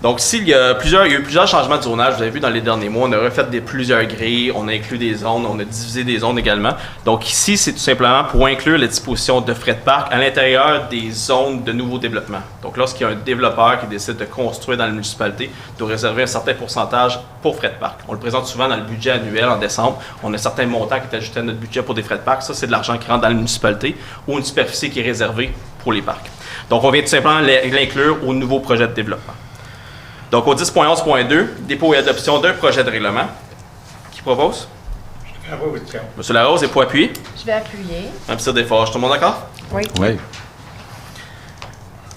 Donc, il y a eu plusieurs changements de zonage. Vous avez vu dans les derniers mois, on a refait plusieurs grilles, on a inclus des zones, on a divisé des zones également. Donc, ici, c'est tout simplement pour inclure les dispositions de frais de parc à l'intérieur des zones de nouveau développement. Donc, lorsqu'il y a un développeur qui décide de construire dans la municipalité, il doit réserver un certain pourcentage pour frais de parc. On le présente souvent dans le budget annuel en décembre. On a certains montants qui est ajouté à notre budget pour des frais de parc. Ça, c'est de l'argent qui rentre dans la municipalité ou une superficie qui est réservée pour les parcs. Donc, on vient tout simplement l'inclure au nouveau projet de développement. Donc, au 10.11.2, dépôt et adoption d'un projet de règlement. Qui propose? Proposition. M. Larose, et pour appuyer. Je vais appuyer. Un petit Desforges. Tout le monde d'accord? Oui. Oui.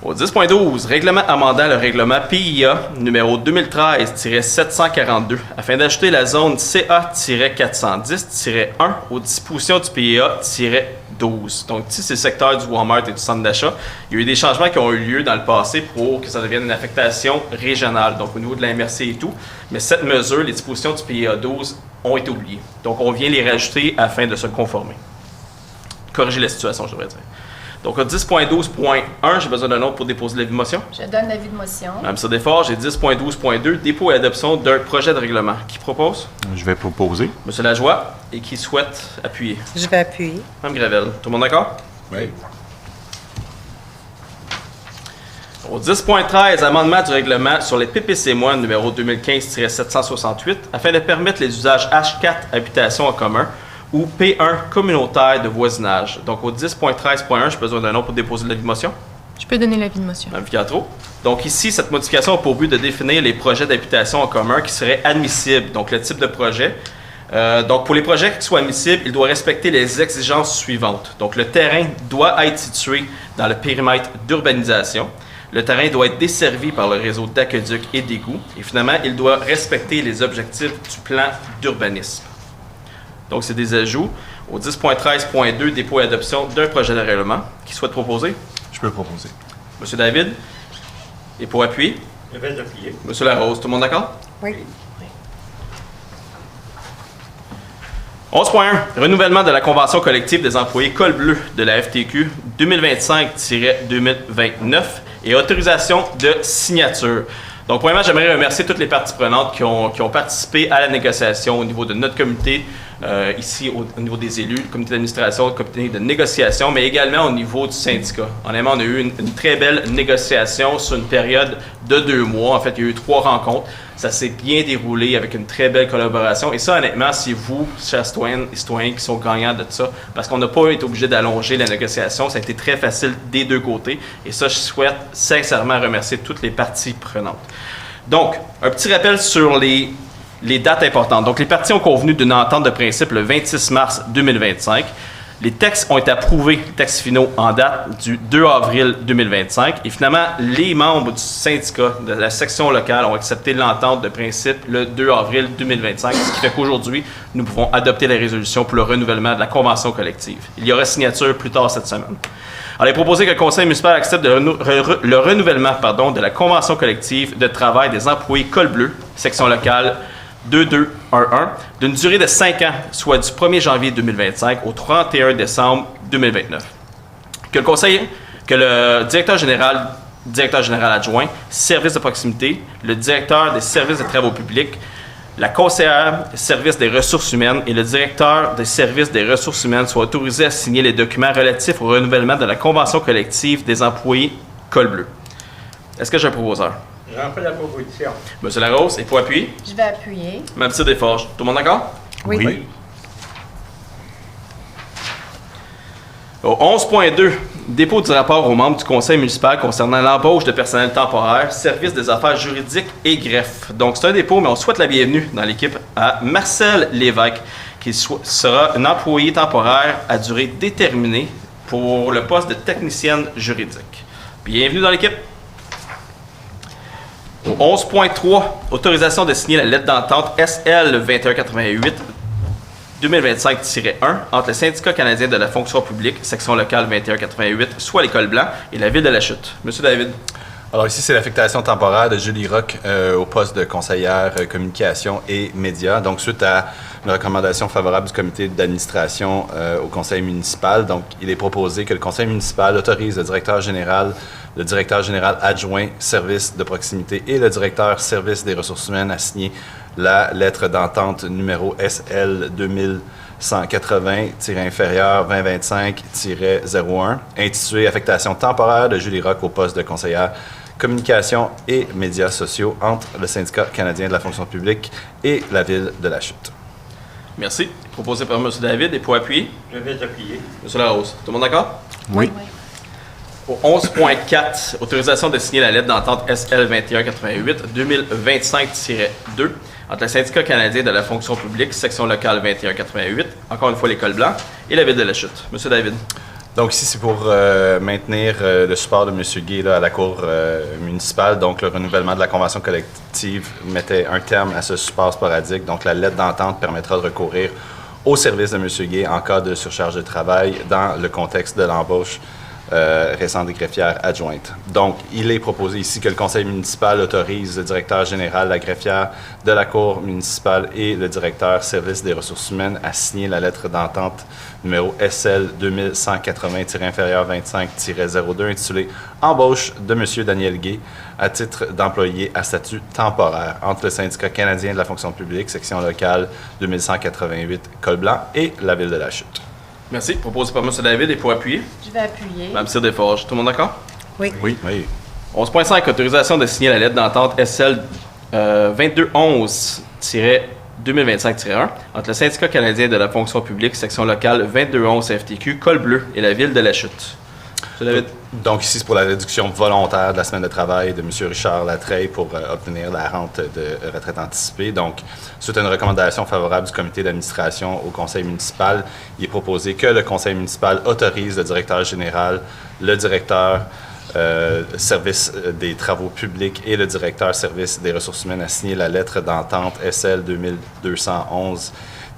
Au 10.12, règlement amendant le règlement PIA numéro 2013-742 afin d'ajouter la zone CA-410-1 aux dispositions du PIA-12. Donc, ici, c'est le secteur du Walmart et du centre d'achat. Il y a eu des changements qui ont eu lieu dans le passé pour que ça devienne une affectation régionale, donc au niveau de la MRC et tout. Mais cette mesure, les dispositions du PIA-12 ont été oubliées. Donc, on vient les rajouter afin de se conformer. Corriger la situation, je devrais dire. Donc, à 10.12.1, j'ai besoin d'un nom pour déposer l'avis de motion. Je donne l'avis de motion. Mme Desforges, j'ai 10.12.2, dépôt et adoption d'un projet de règlement. Qui propose? Je vais proposer. M. Lajoie, et qui souhaite appuyer. Je vais appuyer. Mme Gravel, tout le monde d'accord? Oui. Au 10.13, amendement du règlement sur les PPC-MOI numéro 2015-768 afin de permettre les usages H4 habitation en commun ou P1 communautaire de voisinage. Donc, au 10.13.1, j'ai besoin d'un nom pour déposer l'avis de motion. Je peux donner l'avis de motion. Mme Vicatreau. Donc, ici, cette modification a pour but de définir les projets d'habitation en commun qui seraient admissibles. Donc, le type de projet. Donc, pour les projets qui soient admissibles, il doit respecter les exigences suivantes. Donc, le terrain doit être situé dans le périmètre d'urbanisation. Le terrain doit être desservi par le réseau d'aqueducs et d'égouts. Et finalement, il doit respecter les objectifs du plan d'urbanisme. Donc, c'est des ajouts. Au 10.13.2, dépôt et adoption d'un projet de règlement. Qui souhaite proposer? Je peux proposer. M. David. Et pour appuyer? Je vais appuyer. M. Larose, tout le monde d'accord? Oui. 11.1. Renouvellement de la convention collective des employés col bleu de la FTQ 2025-2029 et autorisation de signature. Donc, premièrement, j'aimerais remercier toutes les parties prenantes qui ont participé à la négociation au niveau de notre comité, ici au niveau des élus, le comité d'administration, le comité de négociation, mais également au niveau du syndicat. Honnêtement, on a eu une très belle négociation sur une période de 2 mois. En fait, il y a eu 3 rencontres. Ça s'est bien déroulé avec une très belle collaboration. Et ça, honnêtement, c'est vous, chers citoyennes et citoyens, qui sont gagnants de ça. Parce qu'on n'a pas été obligé d'allonger la négociation. Ça a été très facile des deux côtés. Et ça, je souhaite sincèrement remercier toutes les parties prenantes. Donc, un petit rappel sur les dates importantes. Donc, les parties ont convenu d'une entente de principe le 26 mars 2025. Les textes ont été approuvés, les textes finaux, en date du 2 avril 2025. Et finalement, les membres du syndicat de la section locale ont accepté l'entente de principe le 2 avril 2025, ce qui fait qu'aujourd'hui, nous pouvons adopter la résolution pour le renouvellement de la convention collective. Il y aura signature plus tard cette semaine. Alors, il est proposé que le conseil municipal accepte le renouvellement de la convention collective de travail des employés col bleu, section locale 2211, d'une durée de 5 ans, soit du 1er janvier 2025 au 31 décembre 2029. Que le directeur général adjoint, service de proximité, le directeur des services de travaux publics, la conseillère des services des ressources humaines et le directeur des services des ressources humaines soient autorisés à signer les documents relatifs au renouvellement de la convention collective des employés col bleu. Est-ce que j'ai un proposeur? J'en fais la proposition. M. Larose, et pour appuyer? Je vais appuyer. Mme Desforges, tout le monde d'accord? Oui. Au 11.2, dépôt du rapport aux membres du conseil municipal concernant l'embauche de personnel temporaire, service des affaires juridiques et greffe. Donc, c'est un dépôt, mais on souhaite la bienvenue dans l'équipe à Marcel Lévesque, qui sera un employé temporaire à durée déterminée pour le poste de technicienne juridique. Bienvenue dans l'équipe. Au 11.3, autorisation de signer la lettre d'entente SL 2188 2025-1 entre le syndicat canadien de la fonction publique, section locale 2188, soit l'École Blanc, et la Ville de la Chute. Monsieur David. Alors ici, c'est l'affectation temporaire de Julie Roch au poste de conseillère communication et médias. Donc, suite à une recommandation favorable du comité d'administration au conseil municipal, donc il est proposé que le conseil municipal autorise le directeur général adjoint service de proximité et le directeur service des ressources humaines à signer la lettre d'entente numéro SL 2180-2025-01 intitulée Affectation temporaire de Julie Roch au poste de conseillère communication et médias sociaux entre le syndicat canadien de la fonction publique et la ville de La Chute. Merci. Proposé par M. David et pour appuyer. Je vais appuyer. M. Larose. Tout le monde d'accord? Oui. Au 11.4, autorisation de signer la lettre d'entente SL 2188-2025-2 entre le syndicat canadien de la fonction publique, section locale 2188, encore une fois l'école Blanc, et la ville de La Chute. M. David. Donc ici, c'est pour maintenir le support de M. Gay là, à la Cour municipale. Donc le renouvellement de la convention collective mettait un terme à ce support sporadique. Donc la lettre d'entente permettra de recourir au service de M. Gay en cas de surcharge de travail dans le contexte de l'embauche récente des greffières adjointes. Donc, il est proposé ici que le conseil municipal autorise le directeur général, la greffière de la Cour municipale et le directeur service des ressources humaines à signer la lettre d'entente numéro SL 2100-25-25-02 intitulée Embauche de M. Daniel Gay à titre d'employé à statut temporaire entre le syndicat canadien de la fonction publique, section locale 2188 Col-Blanc et la ville de La Chute. Merci. Proposé par M. David et pour appuyer. Je vais appuyer. Mme Cyr Desforges. Tout le monde d'accord? Oui. Oui. 11.5, autorisation de signer la lettre d'entente SL 2211-2025-1 entre le syndicat canadien de la fonction publique, section locale 2211 FTQ, Col Bleu et la ville de La Chute. M. David. Donc ici, c'est pour la réduction volontaire de la semaine de travail de M. Richard Latreille pour obtenir la rente de retraite anticipée. Donc, suite à une recommandation favorable du comité d'administration au conseil municipal, il est proposé que le conseil municipal autorise le directeur général, le directeur service des travaux publics et le directeur service des ressources humaines à signer la lettre d'entente SL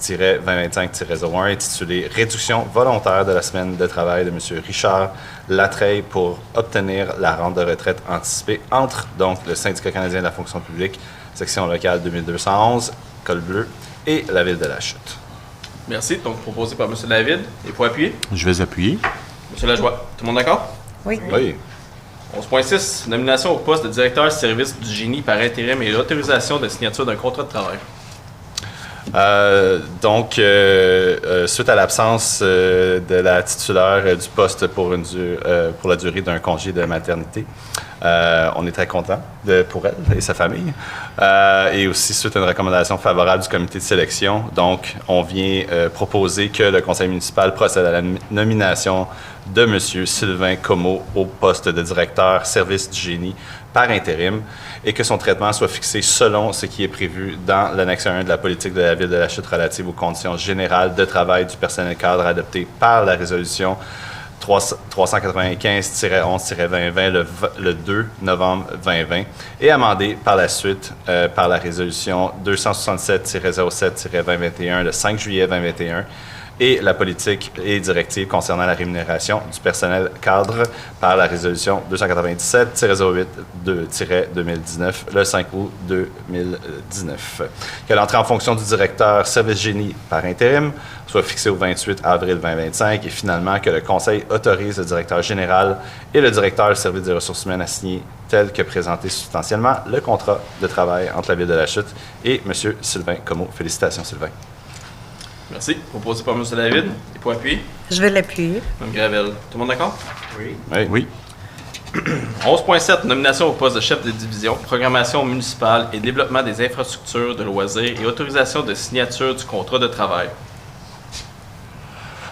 2211-2025-01 intitulée Réduction volontaire de la semaine de travail de M. Richard Latreille pour obtenir la rente de retraite anticipée entre donc le syndicat canadien de la fonction publique, section locale 2211, Col Bleu et la ville de La Chute. Merci. Donc, proposé par M. David et pour appuyer. Je vais appuyer. M. Lajoie. Tout le monde d'accord? Oui. Oui. 11.6, nomination au poste de directeur service du génie par intérim et l'autorisation de signature d'un contrat de travail. Suite à l'absence de la titulaire du poste pour la durée d'un congé de maternité, on est très content pour elle et sa famille. Et aussi, suite à une recommandation favorable du comité de sélection, donc on vient proposer que le conseil municipal procède à la nomination de M. Sylvain Comeau au poste de directeur service du génie par intérim et que son traitement soit fixé selon ce qui est prévu dans l'annexe 1 de la politique de la ville de La Chute relative aux conditions générales de travail du personnel cadre adoptée par la résolution 395-11-2020 le 2 novembre 2020 et amendée par la suite par la résolution 267-07-2021 le 5 juillet 2021 et la politique et directive concernant la rémunération du personnel cadre par la résolution 297-08-2019 le 5 août 2019. Que l'entrée en fonction du directeur service génie par intérim soit fixée au 28 avril 2025 et finalement que le conseil autorise le directeur général et le directeur du service des ressources humaines à signer tel que présenté substantiellement le contrat de travail entre la ville de La Chute et M. Sylvain Comeau. Félicitations, Sylvain. Merci. Proposé par M. David et pour appuyer. Je vais l'appuyer. Mme Gravel. Tout le monde d'accord? Oui. Oui. 11.7, nomination au poste de chef de division, programmation municipale et développement des infrastructures de loisirs et autorisation de signature du contrat de travail.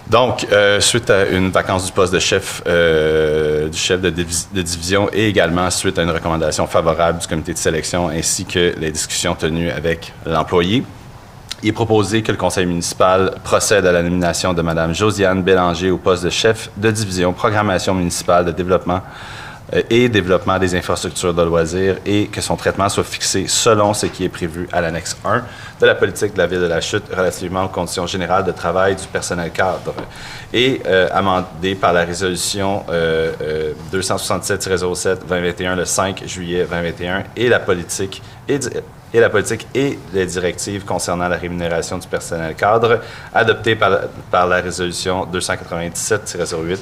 Donc, suite à une vacance du poste de chef de division et également suite à une recommandation favorable du comité de sélection ainsi que les discussions tenues avec l'employé, il est proposé que le conseil municipal procède à la nomination de Mme Josiane Bélanger au poste de chef de division programmation municipale de développement et développement des infrastructures de loisirs et que son traitement soit fixé selon ce qui est prévu à l'annexe 1 de la politique de la Ville de la Chute relativement aux conditions générales de travail du personnel cadre et amendé par la résolution 267-07-2021 le 5 juillet 2021 et la politique et les directives concernant la rémunération du personnel cadre adoptées par la résolution 297-08-2019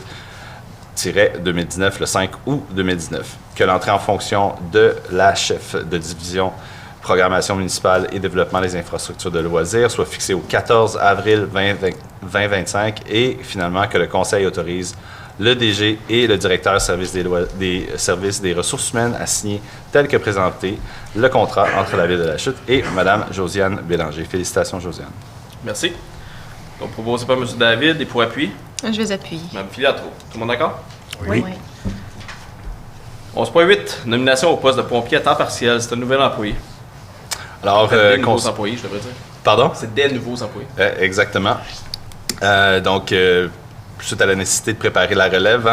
le 5 août 2019, que l'entrée en fonction de la chef de division programmation municipale et développement des infrastructures de loisirs soit fixée au 14 avril 2025 et finalement que le Conseil autorise le DG et le directeur des services des ressources humaines à signer, tel que présenté, le contrat entre la Ville de la Chute et Mme Josiane Bélanger. Félicitations, Josiane. Merci. Donc, proposé par M. David et pour appui, Je vais appuyer. Mme Filiatro. Tout le monde d'accord? Oui. 11.8, nomination au poste de pompier à temps partiel. C'est un nouvel employé. Alors, Des nouveaux employés, je devrais dire. Pardon? C'est des nouveaux employés. Exactement. Donc, suite à la nécessité de préparer la relève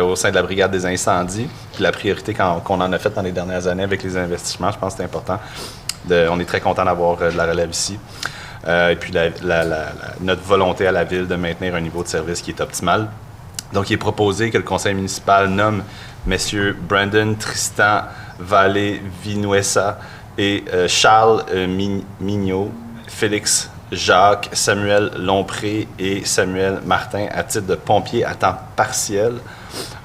au sein de la brigade des incendies, puis la priorité qu'on en a faite dans les dernières années avec les investissements, je pense que c'est important. On est très content d'avoir de la relève ici. Et puis notre volonté à la Ville de maintenir un niveau de service qui est optimal. Donc, il est proposé que le conseil municipal nomme messieurs Brandon Tristan Vallée-Vinuesa et Charles Mignot, Félix Jacques, Samuel Lompré et Samuel Martin à titre de pompiers à temps partiel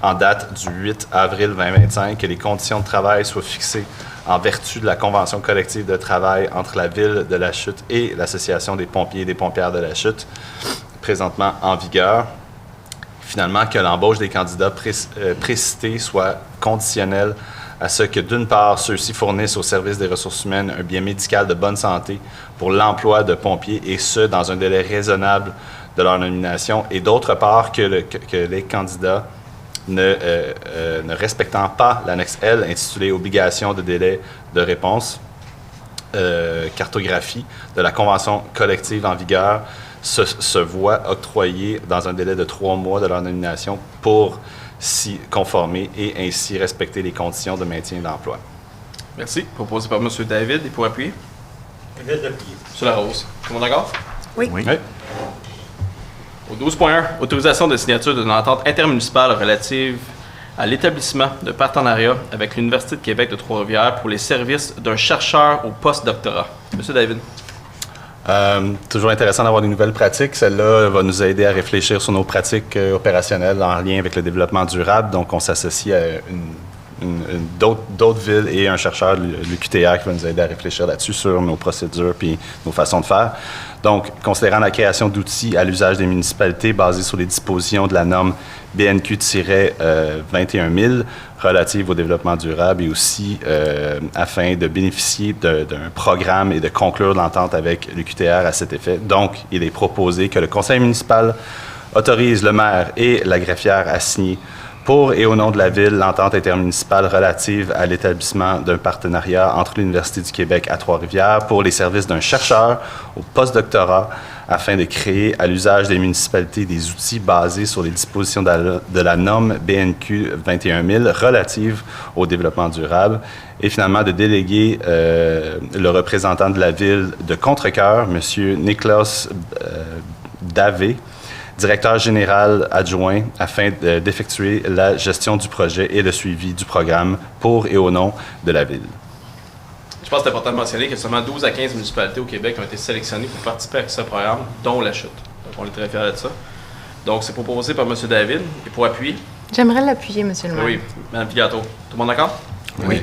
en date du 8 avril 2025, que les conditions de travail soient fixées en vertu de la convention collective de travail entre la Ville de la Chute et l'Association des pompiers et des pompières de la Chute, présentement en vigueur. Finalement, que l'embauche des candidats précités soit conditionnelle à ce que, d'une part, ceux-ci fournissent au service des ressources humaines un bien médical de bonne santé pour l'emploi de pompiers, et ce, dans un délai raisonnable de leur nomination, et d'autre part, que les candidats ne respectant pas l'annexe L intitulée « Obligation de délai de réponse, cartographie » de la convention collective en vigueur se voient octroyer dans un délai de 3 mois de leur nomination pour s'y conformer et ainsi respecter les conditions de maintien d'emploi. Merci. Proposé par M. David et pour appuyer. David appuyer. Sur la rose. Tout le monde d'accord? Oui. Oui. Au 12.1, autorisation de signature d'une entente intermunicipale relative à l'établissement de partenariat avec l'Université de Québec de Trois-Rivières pour les services d'un chercheur au post-doctorat. M. David. Toujours intéressant d'avoir des nouvelles pratiques. Celle-là va nous aider à réfléchir sur nos pratiques opérationnelles en lien avec le développement durable. Donc, on s'associe à d'autres villes et un chercheur, l'UQTR, qui va nous aider à réfléchir là-dessus sur nos procédures puis nos façons de faire. Donc, considérant la création d'outils à l'usage des municipalités basés sur les dispositions de la norme BNQ-21000 relative au développement durable et aussi afin de bénéficier d'un programme et de conclure l'entente avec l'UQTR à cet effet. Donc, il est proposé que le conseil municipal autorise le maire et la greffière à signer pour et au nom de la Ville, l'entente intermunicipale relative à l'établissement d'un partenariat entre l'Université du Québec à Trois-Rivières pour les services d'un chercheur au post-doctorat afin de créer à l'usage des municipalités des outils basés sur les dispositions de la norme BNQ 21000 relative au développement durable et finalement de déléguer le représentant de la Ville de Contrecœur, M. Nicolas Davé, directeur général adjoint, afin d'effectuer la gestion du projet et le suivi du programme pour et au nom de la Ville. Je pense que c'est important de mentionner qu'il y a seulement 12 à 15 municipalités au Québec qui ont été sélectionnées pour participer à ce programme, dont la Chute. Donc, on est très fiers de ça. Donc, c'est proposé par M. David. Et pour appuyer? J'aimerais l'appuyer, Monsieur le maire. Oui, Mme Filiatro. Tout le monde d'accord? Oui.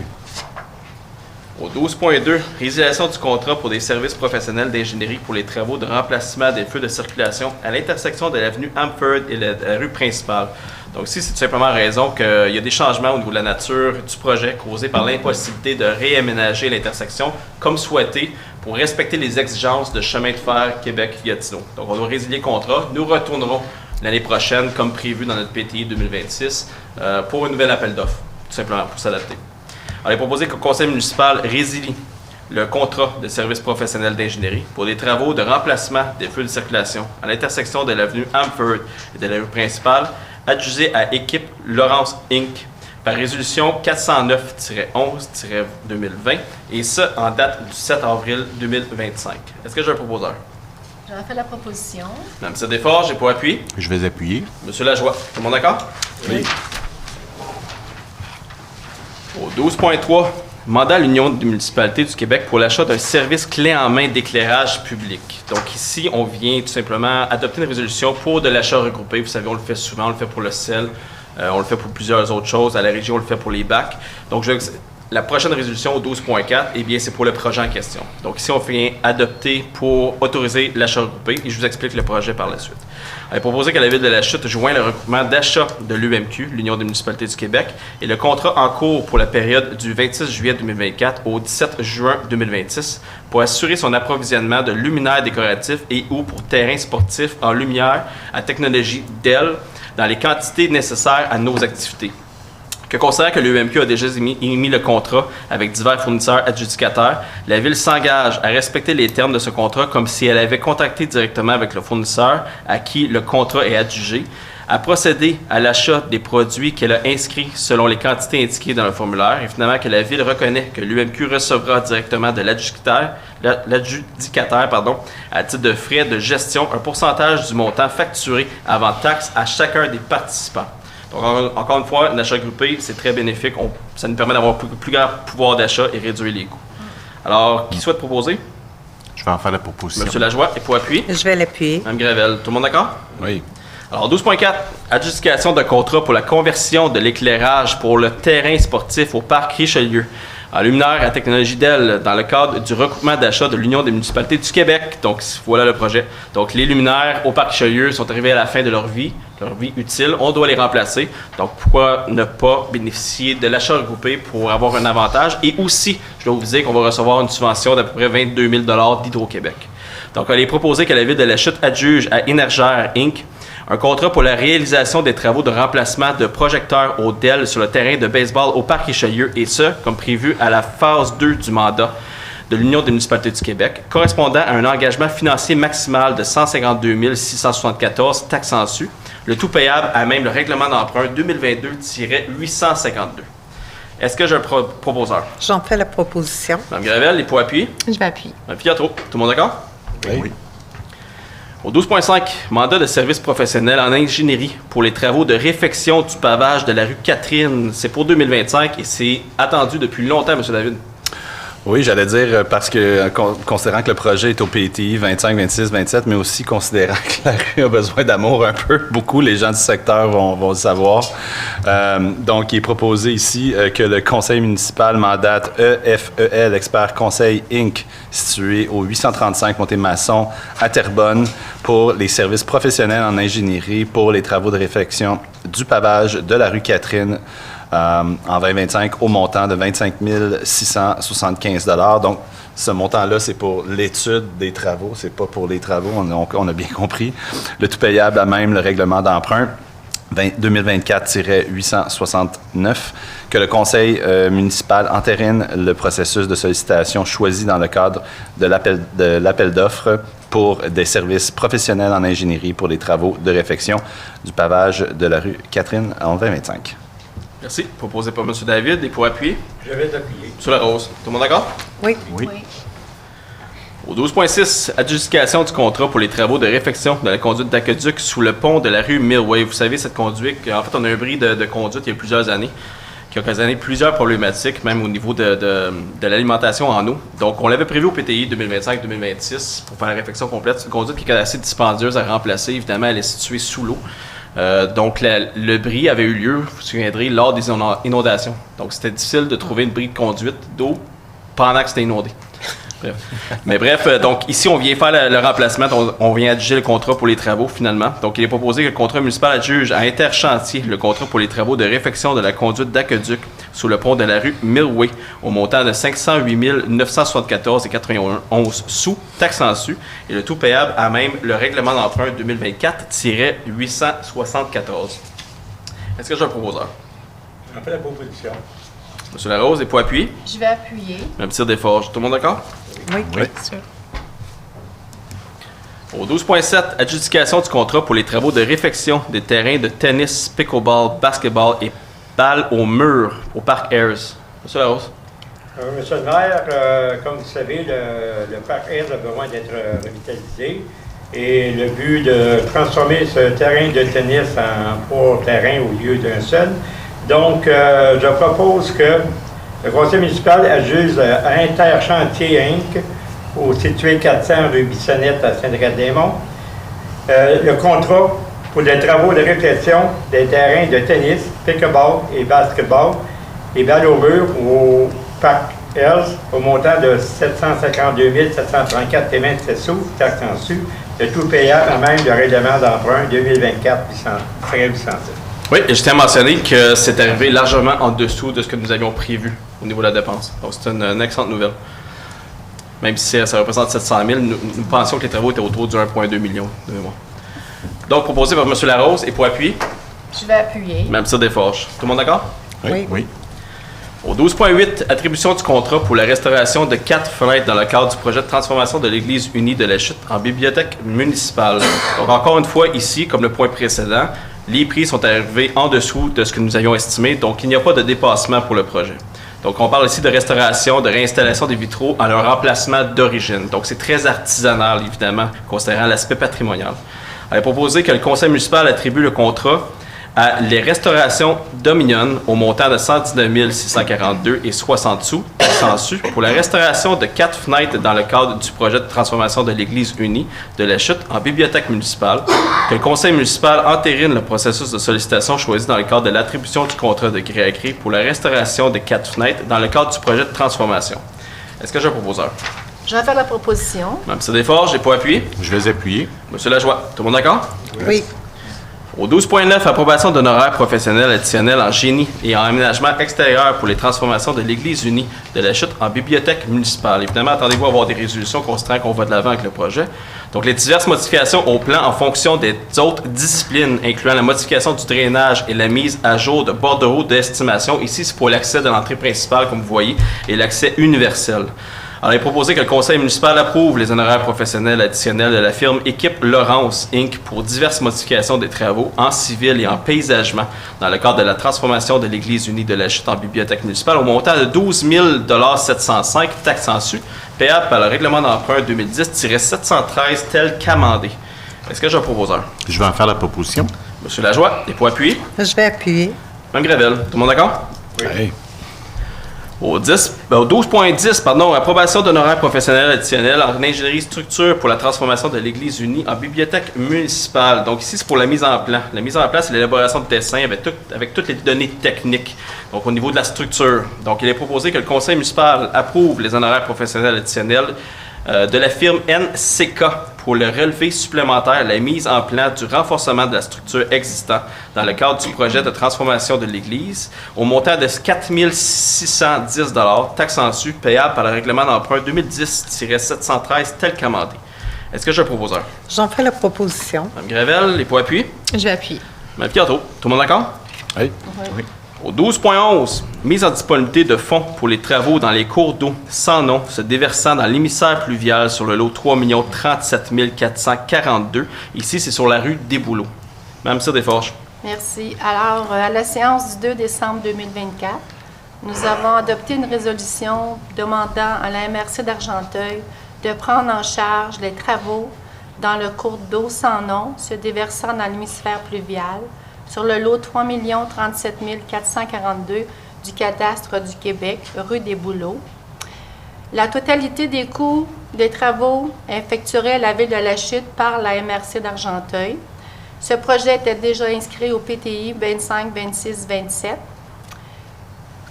Au 12.2, résiliation du contrat pour des services professionnels d'ingénierie pour les travaux de remplacement des feux de circulation à l'intersection de l'avenue Amford et la rue principale. Donc ici, c'est tout simplement raison qu'il y a des changements au niveau de la nature du projet causés par l'impossibilité de réaménager l'intersection comme souhaité pour respecter les exigences de chemin de fer Québec-Gatineau. Donc on doit résilier le contrat. Nous retournerons l'année prochaine, comme prévu dans notre PTI 2026, pour un nouvel appel d'offres, tout simplement, pour s'adapter. Alors, il est proposé que le conseil municipal résilie le contrat de service professionnel d'ingénierie pour des travaux de remplacement des feux de circulation à l'intersection de l'avenue Amford et de la rue principale, adjugé à Équipe Laurence Inc., par résolution 409-11-2020, et ce, en date du 7 avril 2025. Est-ce que j'ai un proposeur? J'en fais la proposition. Mme Desforges, j'ai pour appui. Je vais appuyer. Monsieur Lajoie, tout le monde d'accord? Oui. Au 12.3, mandat à l'Union des municipalités du Québec pour l'achat d'un service clé en main d'éclairage public. Donc ici, on vient tout simplement adopter une résolution pour de l'achat regroupé. Vous savez, on le fait souvent, on le fait pour le sel, on le fait pour plusieurs autres choses. À la région, on le fait pour les bacs. Donc la prochaine résolution au 12.4, eh bien, c'est pour le projet en question. Donc ici, on vient adopter pour autoriser l'achat regroupé et je vous explique le projet par la suite. Elle est proposé que la Ville de la Chute joigne le regroupement d'achat de l'UMQ, l'Union des municipalités du Québec, et le contrat en cours pour la période du 26 juillet 2024 au 17 juin 2026 pour assurer son approvisionnement de luminaires décoratifs et ou pour terrains sportifs en lumière à technologie DEL dans les quantités nécessaires à nos activités. Que considérant que l'UMQ a déjà émis le contrat avec divers fournisseurs adjudicateurs, la Ville s'engage à respecter les termes de ce contrat comme si elle avait contacté directement avec le fournisseur à qui le contrat est adjugé, à procéder à l'achat des produits qu'elle a inscrits selon les quantités indiquées dans le formulaire, et finalement que la Ville reconnaît que l'UMQ recevra directement de l'adjudicataire, à titre de frais de gestion, un pourcentage du montant facturé avant taxe à chacun des participants. Donc, encore une fois, l'achat groupé, c'est très bénéfique. Ça nous permet d'avoir plus grand pouvoir d'achat et réduire les coûts. Alors, qui souhaite proposer? Je vais en faire la proposition. Monsieur Lajoie, et pour appuyer? Je vais l'appuyer. Mme Gravel, tout le monde d'accord? Oui. Alors, 12.4, adjudication de contrat pour la conversion de l'éclairage pour le terrain sportif au parc Richelieu en luminaire à technologie DEL dans le cadre du recoupement d'achat de l'Union des municipalités du Québec. Donc, voilà le projet. Donc, les luminaires au parc Richelieu sont arrivés à la fin de leur vie utile. On doit les remplacer. Donc, pourquoi ne pas bénéficier de l'achat regroupé pour avoir un avantage? Et aussi, je dois vous dire qu'on va recevoir une subvention d'à peu près 22 000 $ d'Hydro-Québec. Donc, il est proposé que la Ville de la Chute adjuge à Énergère Inc. un contrat pour la réalisation des travaux de remplacement de projecteurs au DEL sur le terrain de baseball au parc Richelieu, et ce, comme prévu à la phase 2 du mandat de l'Union des municipalités du Québec, correspondant à un engagement financier maximal de 152 674 taxes en su, le tout payable à même le règlement d'emprunt 2022-852. Est-ce que j'ai un proposeur? J'en fais la proposition. Mme Gravel, les points appuyer? Je vais appuyer. Mme Pietro, tout le monde d'accord? Oui. Au 12.5, mandat de service professionnel en ingénierie pour les travaux de réfection du pavage de la rue Catherine. C'est pour 2025 et c'est attendu depuis longtemps, M. David. Oui, j'allais dire parce que considérant que le projet est au PTI 25, 26, 27, mais aussi considérant que la rue a besoin d'amour un peu, beaucoup, les gens du secteur vont le savoir. Donc, il est proposé ici que le conseil municipal mandate EFEL, Expert Conseil Inc., situé au 835 Monté-Masson à Terrebonne, pour les services professionnels en ingénierie pour les travaux de réfection du pavage de la rue Catherine en 2025 au montant de 25 675 $. Donc, ce montant-là, c'est pour l'étude des travaux, c'est pas pour les travaux, on a bien compris. Le tout payable à même le règlement d'emprunt 2024-869, que le conseil municipal entérine le processus de sollicitation choisi dans le cadre de l'appel d'offres pour des services professionnels en ingénierie pour les travaux de réfection du pavage de la rue Catherine en 2025. Merci. Proposé par M. David. Et pour appuyer? Je vais appuyer. Sur la rose. Tout le monde d'accord? Oui. Oui. Au 12.6, adjudication du contrat pour les travaux de réfection de la conduite d'aqueduc sous le pont de la rue Millway. Vous savez, cette conduite, en fait, on a un bris de conduite il y a plusieurs années qui a occasionné plusieurs problématiques, même au niveau de l'alimentation en eau. Donc, on l'avait prévu au PTI 2025-2026 pour faire la réfection complète. C'est une conduite qui est assez dispendieuse à remplacer. Évidemment, elle est située sous l'eau. Donc, le bris avait eu lieu, vous vous souviendrez, lors des inondations. Donc, c'était difficile de trouver une bris de conduite d'eau pendant que c'était inondé. Bref. Mais bref, donc ici, on vient faire le remplacement, on vient adjuger le contrat pour les travaux, finalement. Donc, il est proposé que le contrat municipal adjuge à Interchantier le contrat pour les travaux de réfection de la conduite d'aqueduc sous le pont de la rue Millway au montant de 508 974,91 sous, taxes en su, et le tout payable à même le règlement d'emprunt 2024-874. Est-ce que j'ai un proposeur? J'en fais la proposition. Monsieur Larose, et pour appuyer? Je vais appuyer. Même tir d'effort. Tout le monde d'accord? Oui. Oui. Sûr. Au 12.7, adjudication du contrat pour les travaux de réfection des terrains de tennis, pickleball, basketball et balle au mur au parc Ayers. Monsieur Larose. Monsieur le maire, comme vous savez, le parc Ayers a besoin d'être revitalisé. Et le but de transformer ce terrain de tennis en 3 terrains au lieu d'un seul. Donc, je propose que le conseil municipal ajuste à Interchantier Inc., situé 400 rue Bissonnette à Saint-Raymond, le contrat pour les travaux de réflexion des terrains de tennis, pickleball et basketball et balles au mur au parc Ayers au montant de 752 734,27 sous, taxes en su, de tout payable à même le règlement d'emprunt 2024 807. Oui, et je tiens à mentionner que c'est arrivé largement en dessous de ce que nous avions prévu au niveau de la dépense. Donc, c'est une excellente nouvelle. Même si ça représente 700 000, nous pensions que les travaux étaient autour du 1,2 million de mémoire. Donc, proposé par M. Larose, et pour appuyer? Je vais appuyer. Mme Desforges. Tout le monde d'accord? Oui. Au 12.8, attribution du contrat pour la restauration de 4 fenêtres dans le cadre du projet de transformation de l'Église unie de la Chute en bibliothèque municipale. Donc, encore une fois, ici, comme le point précédent, les prix sont arrivés en dessous de ce que nous avions estimé, donc il n'y a pas de dépassement pour le projet. Donc, on parle ici de restauration, de réinstallation des vitraux à leur remplacement d'origine. Donc, c'est très artisanal, évidemment, considérant l'aspect patrimonial. Elle a proposé que le conseil municipal attribue le contrat à les restaurations Dominion au montant de 119 642 et 60 sous, pour la restauration de 4 fenêtres dans le cadre du projet de transformation de l'Église unie de la Chute en bibliothèque municipale, que le conseil municipal entérine le processus de sollicitation choisi dans le cadre de l'attribution du contrat de gré à gré pour la restauration de 4 fenêtres dans le cadre du projet de transformation. Est-ce que j'ai un proposeur? Je vais faire la proposition. Mme Desforges, j'ai pas appuyé. Je vais appuyer. Monsieur Lajoie, tout le monde d'accord? Oui. Au 12.9, approbation d'honoraires professionnels additionnels en génie et en aménagement extérieur pour les transformations de l'Église unie de la Chute en bibliothèque municipale. Évidemment, attendez-vous à avoir des résolutions considérant qu'on va de l'avant avec le projet. Donc, les diverses modifications au plan en fonction des autres disciplines, incluant la modification du drainage et la mise à jour de bordereaux d'estimation. Ici, c'est pour l'accès de l'entrée principale, comme vous voyez, et l'accès universel. Alors, il est proposé que le conseil municipal approuve les honoraires professionnels additionnels de la firme Équipe Laurence Inc. pour diverses modifications des travaux en civil et en paysagement dans le cadre de la transformation de l'Église unie de la Chute en bibliothèque municipale au montant de 12 705 taxes en su, payable par le règlement d'emprunt 2010-713 tel qu'amendé. Est-ce que j'ai un proposeur? Je vais en faire la proposition. Monsieur Lajoie, et pour appuyer? Je vais appuyer. Mme Gravel, tout le monde d'accord? Oui. Au 12.10, approbation d'honoraires professionnels additionnels en ingénierie structure pour la transformation de l'Église unie en bibliothèque municipale. Donc ici, c'est pour la mise en plan. La mise en place, c'est l'élaboration de dessins avec toutes les données techniques, donc au niveau de la structure. Donc il est proposé que le conseil municipal approuve les honoraires professionnels additionnels de la firme NCK pour le relevé supplémentaire, la mise en plan du renforcement de la structure existante dans le cadre du projet de transformation de l'Église au montant de 4 610 taxes en su, payable par le règlement d'emprunt 2010-713 tel qu'amendé. Est-ce que j'ai un proposeur? J'en fais la proposition. Mme Gravel, les points appuis. Je vais appuyer. Mme Piatto, tout le monde d'accord? Oui. Oui. Au 12.11, mise en disponibilité de fonds pour les travaux dans les cours d'eau sans nom se déversant dans l'émissaire pluvial sur le lot 3 037 442. Ici, c'est sur la rue des Bouleaux. Mme Desforges. Merci. Alors, à la séance du 2 décembre 2024, nous avons adopté une résolution demandant à la MRC d'Argenteuil de prendre en charge les travaux dans le cours d'eau sans nom se déversant dans l'hémisphère pluvial sur le lot 3 037 442 du cadastre du Québec, rue des Bouleaux. La totalité des coûts des travaux effectués à la ville de la Chute par la MRC d'Argenteuil. Ce projet était déjà inscrit au PTI 25-26-27.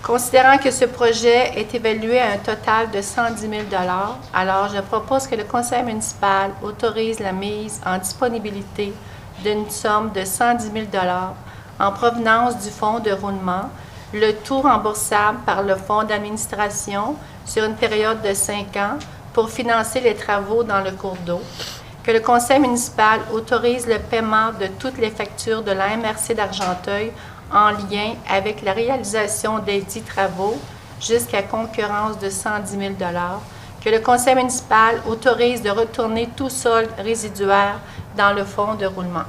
Considérant que ce projet est évalué à un total de 110 000 $, alors je propose que le conseil municipal autorise la mise en disponibilité d'une somme de 110 000 $ en provenance du fonds de roulement, le tout remboursable par le fonds d'administration sur une période de 5 ans pour financer les travaux dans le cours d'eau, que le conseil municipal autorise le paiement de toutes les factures de la MRC d'Argenteuil en lien avec la réalisation des dits travaux jusqu'à concurrence de 110 000 $, que le conseil municipal autorise de retourner tout solde résiduaire dans le fonds de roulement.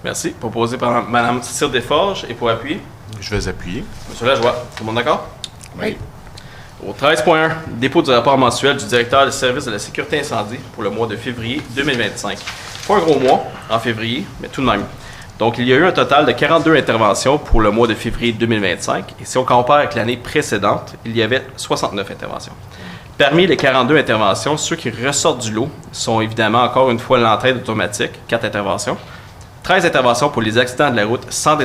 Merci. Proposé par Mme Desforges et pour appuyer? Je vais appuyer. Monsieur Lajoie, tout le monde d'accord? Oui. Au 13.1, dépôt du rapport mensuel du directeur des services de la sécurité incendie pour le mois de février 2025. Pas un gros mois en février, mais tout de même. Donc, il y a eu un total de 42 interventions pour le mois de février 2025. Et si on compare avec l'année précédente, il y avait 69 interventions. Parmi les 42 interventions, ceux qui ressortent du lot sont évidemment encore une fois l'entraide automatique, 4 interventions. 13 interventions pour les accidents de la route sans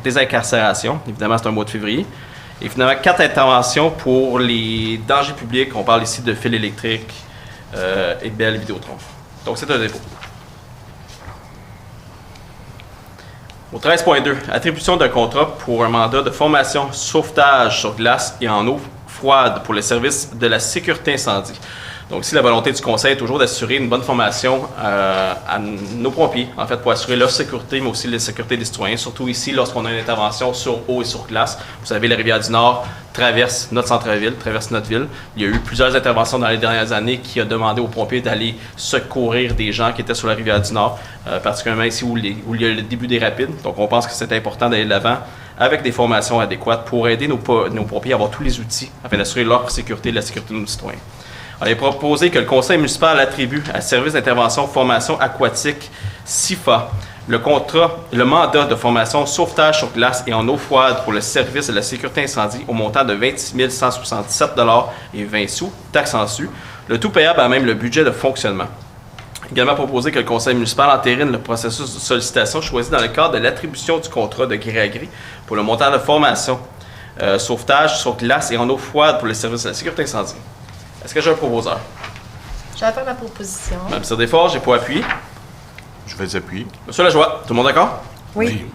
désincarcération. Évidemment, c'est un mois de février. Et finalement, 4 interventions pour les dangers publics. On parle ici de fils électriques et Bell Vidéotron. Donc, c'est un dépôt. Au 13.2, attribution d'un contrat pour un mandat de formation sauvetage sur glace et en eau froide pour le service de la sécurité incendie. Donc, ici, la volonté du Conseil est toujours d'assurer une bonne formation à nos pompiers, en fait, pour assurer leur sécurité, mais aussi la sécurité des citoyens, surtout ici, lorsqu'on a une intervention sur eau et sur glace. Vous savez, la rivière du Nord traverse notre centre-ville, traverse notre ville. Il y a eu plusieurs interventions dans les dernières années qui ont demandé aux pompiers d'aller secourir des gens qui étaient sur la rivière du Nord, particulièrement ici où il y a le début des rapides. Donc, on pense que c'est important d'aller de l'avant avec des formations adéquates pour aider nos pompiers à avoir tous les outils afin d'assurer leur sécurité et la sécurité de nos citoyens. On a proposé que le Conseil municipal attribue à Service d'intervention formation aquatique SIFA le mandat de formation sauvetage sur glace et en eau froide pour le service de la sécurité incendie au montant de 26 167 et 20 sous, taxes en su, le tout payable à même le budget de fonctionnement. Également proposé que le Conseil municipal entérine le processus de sollicitation choisi dans le cadre de l'attribution du contrat de gré à gré pour le montant de formation sauvetage sur glace et en eau froide pour le service de la sécurité incendie. Est-ce que j'ai un proposeur? Je vais faire la proposition. Mme Sirdefort, j'ai pas appuyé. Je vais appuyer. Monsieur Lajoie, tout le monde d'accord? Oui.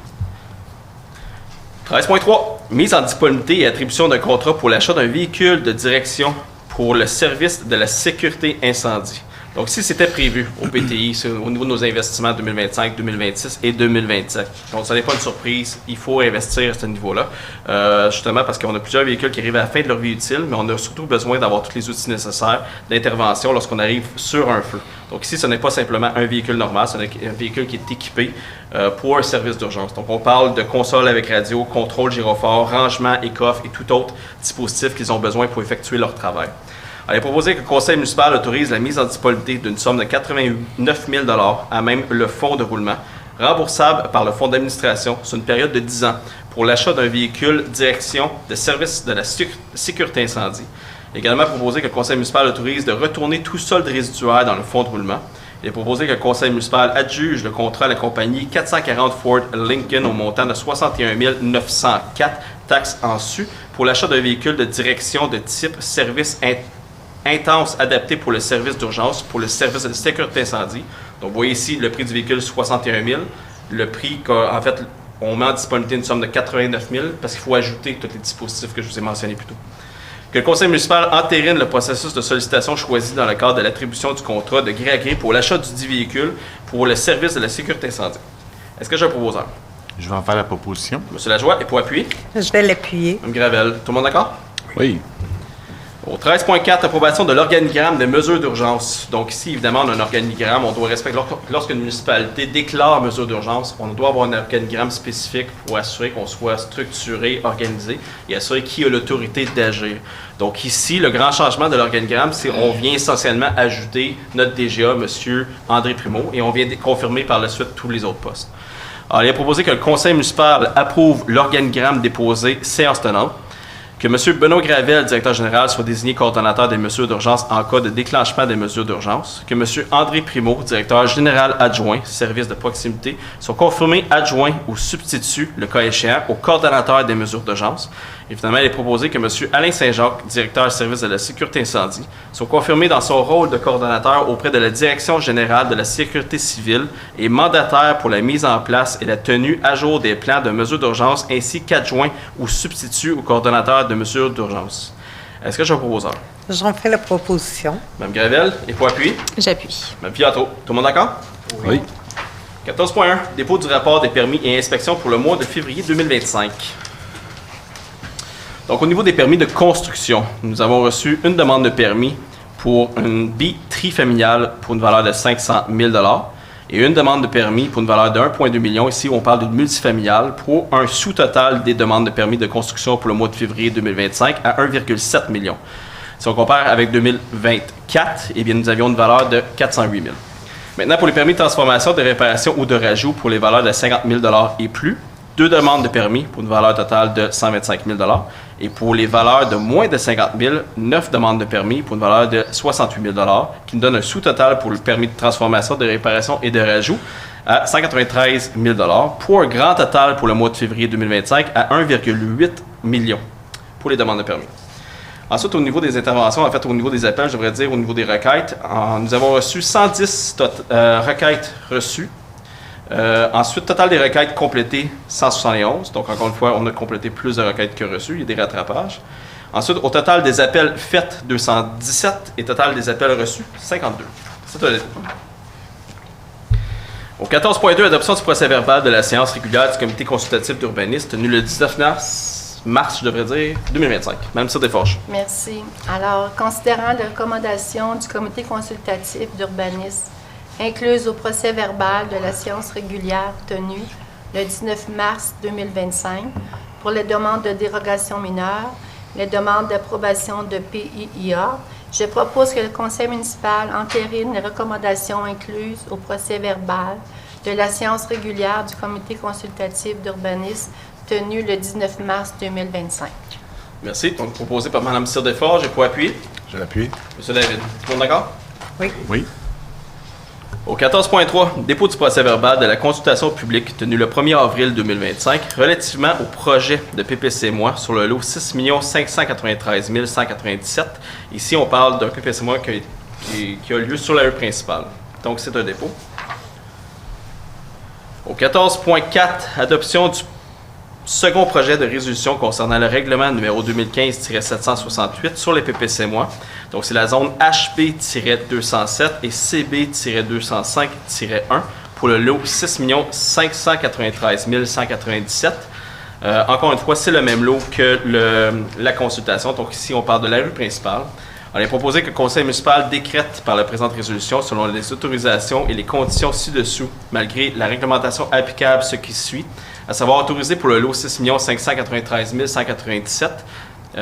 13.3. Mise en disponibilité et attribution d'un contrat pour l'achat d'un véhicule de direction pour le service de la sécurité incendie. Donc, si c'était prévu au PTI, au niveau de nos investissements 2025, 2026 et 2027, donc ça n'est pas une surprise, il faut investir à ce niveau-là, justement parce qu'on a plusieurs véhicules qui arrivent à la fin de leur vie utile, mais on a surtout besoin d'avoir tous les outils nécessaires d'intervention lorsqu'on arrive sur un feu. Donc ici, ce n'est pas simplement un véhicule normal, c'est un véhicule qui est équipé pour un service d'urgence. Donc on parle de console avec radio, contrôle gyrophare, rangement et coffre et tout autre dispositif qu'ils ont besoin pour effectuer leur travail. Elle est proposé que le Conseil municipal autorise la mise en disponibilité d'une somme de 89 000 à même le fonds de roulement, remboursable par le fonds d'administration sur une période de 10 ans pour l'achat d'un véhicule direction de service de la sécurité incendie. Il est également proposé que le Conseil municipal autorise de retourner tout solde résiduaire dans le fonds de roulement. Il est proposé que le Conseil municipal adjuge le contrat à la compagnie 440 Ford Lincoln au montant de 61 904 taxes en su pour l'achat d'un véhicule de direction de type service intense adapté pour le service d'urgence, pour le service de sécurité incendie. Donc, vous voyez ici le prix du véhicule 61 000. Le prix, en fait, on met en disponibilité une somme de 89 000 parce qu'il faut ajouter tous les dispositifs que je vous ai mentionnés plus tôt. Que le Conseil municipal entérine le processus de sollicitation choisi dans le cadre de l'attribution du contrat de gré à gré pour l'achat du dit véhicule pour le service de la sécurité incendie. Est-ce que j'ai un proposeur? Je vais en faire la proposition. Monsieur Lajoie, et pour appuyer? Je vais l'appuyer. Mme Gravel, tout le monde d'accord? Oui. Au 13.4, approbation de l'organigramme des mesures d'urgence. Donc ici, évidemment, on a un organigramme. On doit respecter, lorsqu'une municipalité déclare mesure d'urgence, on doit avoir un organigramme spécifique pour assurer qu'on soit structuré, organisé et assurer qui a l'autorité d'agir. Donc ici, le grand changement de l'organigramme, c'est qu'on vient essentiellement ajouter notre DGA, M. André Primeau, et on vient confirmer par la suite tous les autres postes. Alors, il est proposé que le Conseil municipal approuve l'organigramme déposé séance tenante. Que M. Benoît Gravel, directeur général, soit désigné coordonnateur des mesures d'urgence en cas de déclenchement des mesures d'urgence. Que M. André Primeau, directeur général adjoint, service de proximité, soit confirmé adjoint ou substitut, le cas échéant, au coordonnateur des mesures d'urgence. Évidemment, il est proposé que M. Alain Saint-Jacques, directeur service de la sécurité incendie, soit confirmé dans son rôle de coordonnateur auprès de la Direction générale de la sécurité civile et mandataire pour la mise en place et la tenue à jour des plans de mesures d'urgence ainsi qu'adjoint ou substitut au coordonnateur de mesures d'urgence. Est-ce que j'ai un proposeur? J'en fais la proposition. Mme Gravel, et pour appuyer? J'appuie. Mme Piatto, tout le monde d'accord? Oui. 14.1, dépôt du rapport des permis et inspections pour le mois de février 2025. Donc, au niveau des permis de construction, nous avons reçu une demande de permis pour une trifamiliale pour une valeur de 500 000 $. et une demande de permis pour une valeur de 1,2 million. Ici, on parle d'une multifamiliale pour un sous-total des demandes de permis de construction pour le mois de février 2025 à 1,7 million. Si on compare avec 2024, eh bien, nous avions une valeur de 408 000. Maintenant, pour les permis de transformation, de réparation ou de rajout pour les valeurs de 50 000 et plus, 2 demandes de permis pour une valeur totale de 125 000 et pour les valeurs de moins de 50 000, 9 demandes de permis pour une valeur de 68 000 qui nous donne un sous-total pour le permis de transformation, de réparation et de rajout à 193 000 pour un grand total pour le mois de février 2025 à 1,8 million pour les demandes de permis. Ensuite, au niveau des interventions, en fait, au niveau des appels, je devrais dire au niveau des requêtes, nous avons reçu 110 requêtes reçues. Ensuite, total des requêtes complétées, 171. Donc, encore une fois, on a complété plus de requêtes que reçues. Il y a des rattrapages. Ensuite, au total des appels faits, 217. Et total des appels reçus, 52. C'est tout. Au 14.2, adoption du procès-verbal de la séance régulière du comité consultatif d'urbanisme tenue le 19 mars, je devrais dire, 2025. Madame Desforges. Merci. Alors, considérant les recommandations du comité consultatif d'urbanisme incluses au procès-verbal de la séance régulière tenue le 19 mars 2025 pour les demandes de dérogation mineure, les demandes d'approbation de PIIA, je propose que le conseil municipal entérine les recommandations incluses au procès-verbal de la séance régulière du comité consultatif d'urbanisme tenue le 19 mars 2025. Merci. Donc, proposé par Mme Desforges. Et pour appuyer? Je l'appuie. M. David. Tout le monde d'accord? Oui. Oui. Au 14.3, dépôt du procès-verbal de la consultation publique tenue le 1er avril 2025 relativement au projet de PPC-moi sur le lot 6 593 197. Ici, on parle d'un PPC-moi qui a lieu sur la rue principale. Donc, c'est un dépôt. Au 14.4, adoption du second projet de résolution concernant le règlement numéro 2015-768 sur les PPC-moi. Donc, c'est la zone HB-207 et CB-205-1 pour le lot 6 593 197. Encore une fois, c'est le même lot que la consultation. Donc, ici, on parle de la rue principale. On est proposé que le conseil municipal décrète par la présente résolution selon les autorisations et les conditions ci-dessous, malgré la réglementation applicable, ce qui suit, à savoir autorisé pour le lot 6 593 197,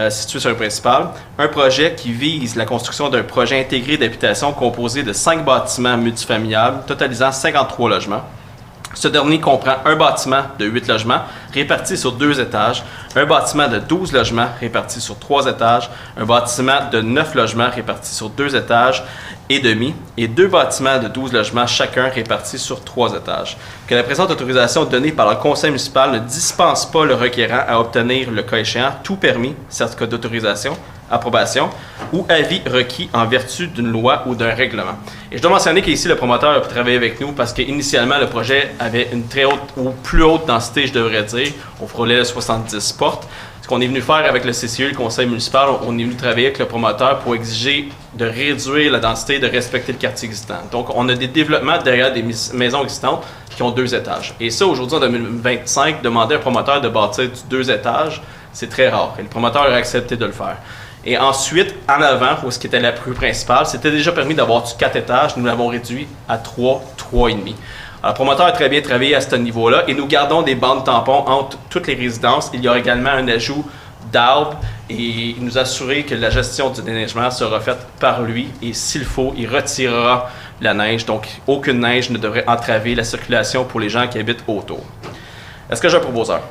situé sur le principal, un projet qui vise la construction d'un projet intégré d'habitation composé de 5 bâtiments multifamiliales totalisant 53 logements. Ce dernier comprend un bâtiment de 8 logements répartis sur 2 étages, un bâtiment de 12 logements répartis sur 3 étages, un bâtiment de 9 logements répartis sur 2 étages et demi, et 2 bâtiments de 12 logements chacun répartis sur 3 étages. Que la présente autorisation donnée par le conseil municipal ne dispense pas le requérant à obtenir, le cas échéant, tout permis, certificat d'autorisation, approbation ou avis requis en vertu d'une loi ou d'un règlement. Et je dois mentionner qu'ici, le promoteur a pu travailler avec nous parce qu'initialement, le projet avait une très haute ou plus haute densité, je devrais dire. On frôlait les 70 portes. Ce qu'on est venu faire avec le CCE, le conseil municipal, on est venu travailler avec le promoteur pour exiger de réduire la densité, de respecter le quartier existant. Donc, on a des développements derrière des maisons existantes qui ont 2 étages. Et ça, aujourd'hui, en 2025, demander à un promoteur de bâtir du 2 étages, c'est très rare. Et le promoteur a accepté de le faire. Et ensuite, en avant, où ce qui était la rue principale, c'était déjà permis d'avoir du 4 étages. Nous l'avons réduit à 3, 3,5. Alors, le promoteur a très bien travaillé à ce niveau-là et nous gardons des bandes tampons entre toutes les résidences. Il y aura également un ajout d'arbres et il nous a assuré que la gestion du déneigement sera faite par lui et s'il faut, il retirera la neige. Donc, aucune neige ne devrait entraver la circulation pour les gens qui habitent autour. Est-ce que j'ai un proposeur?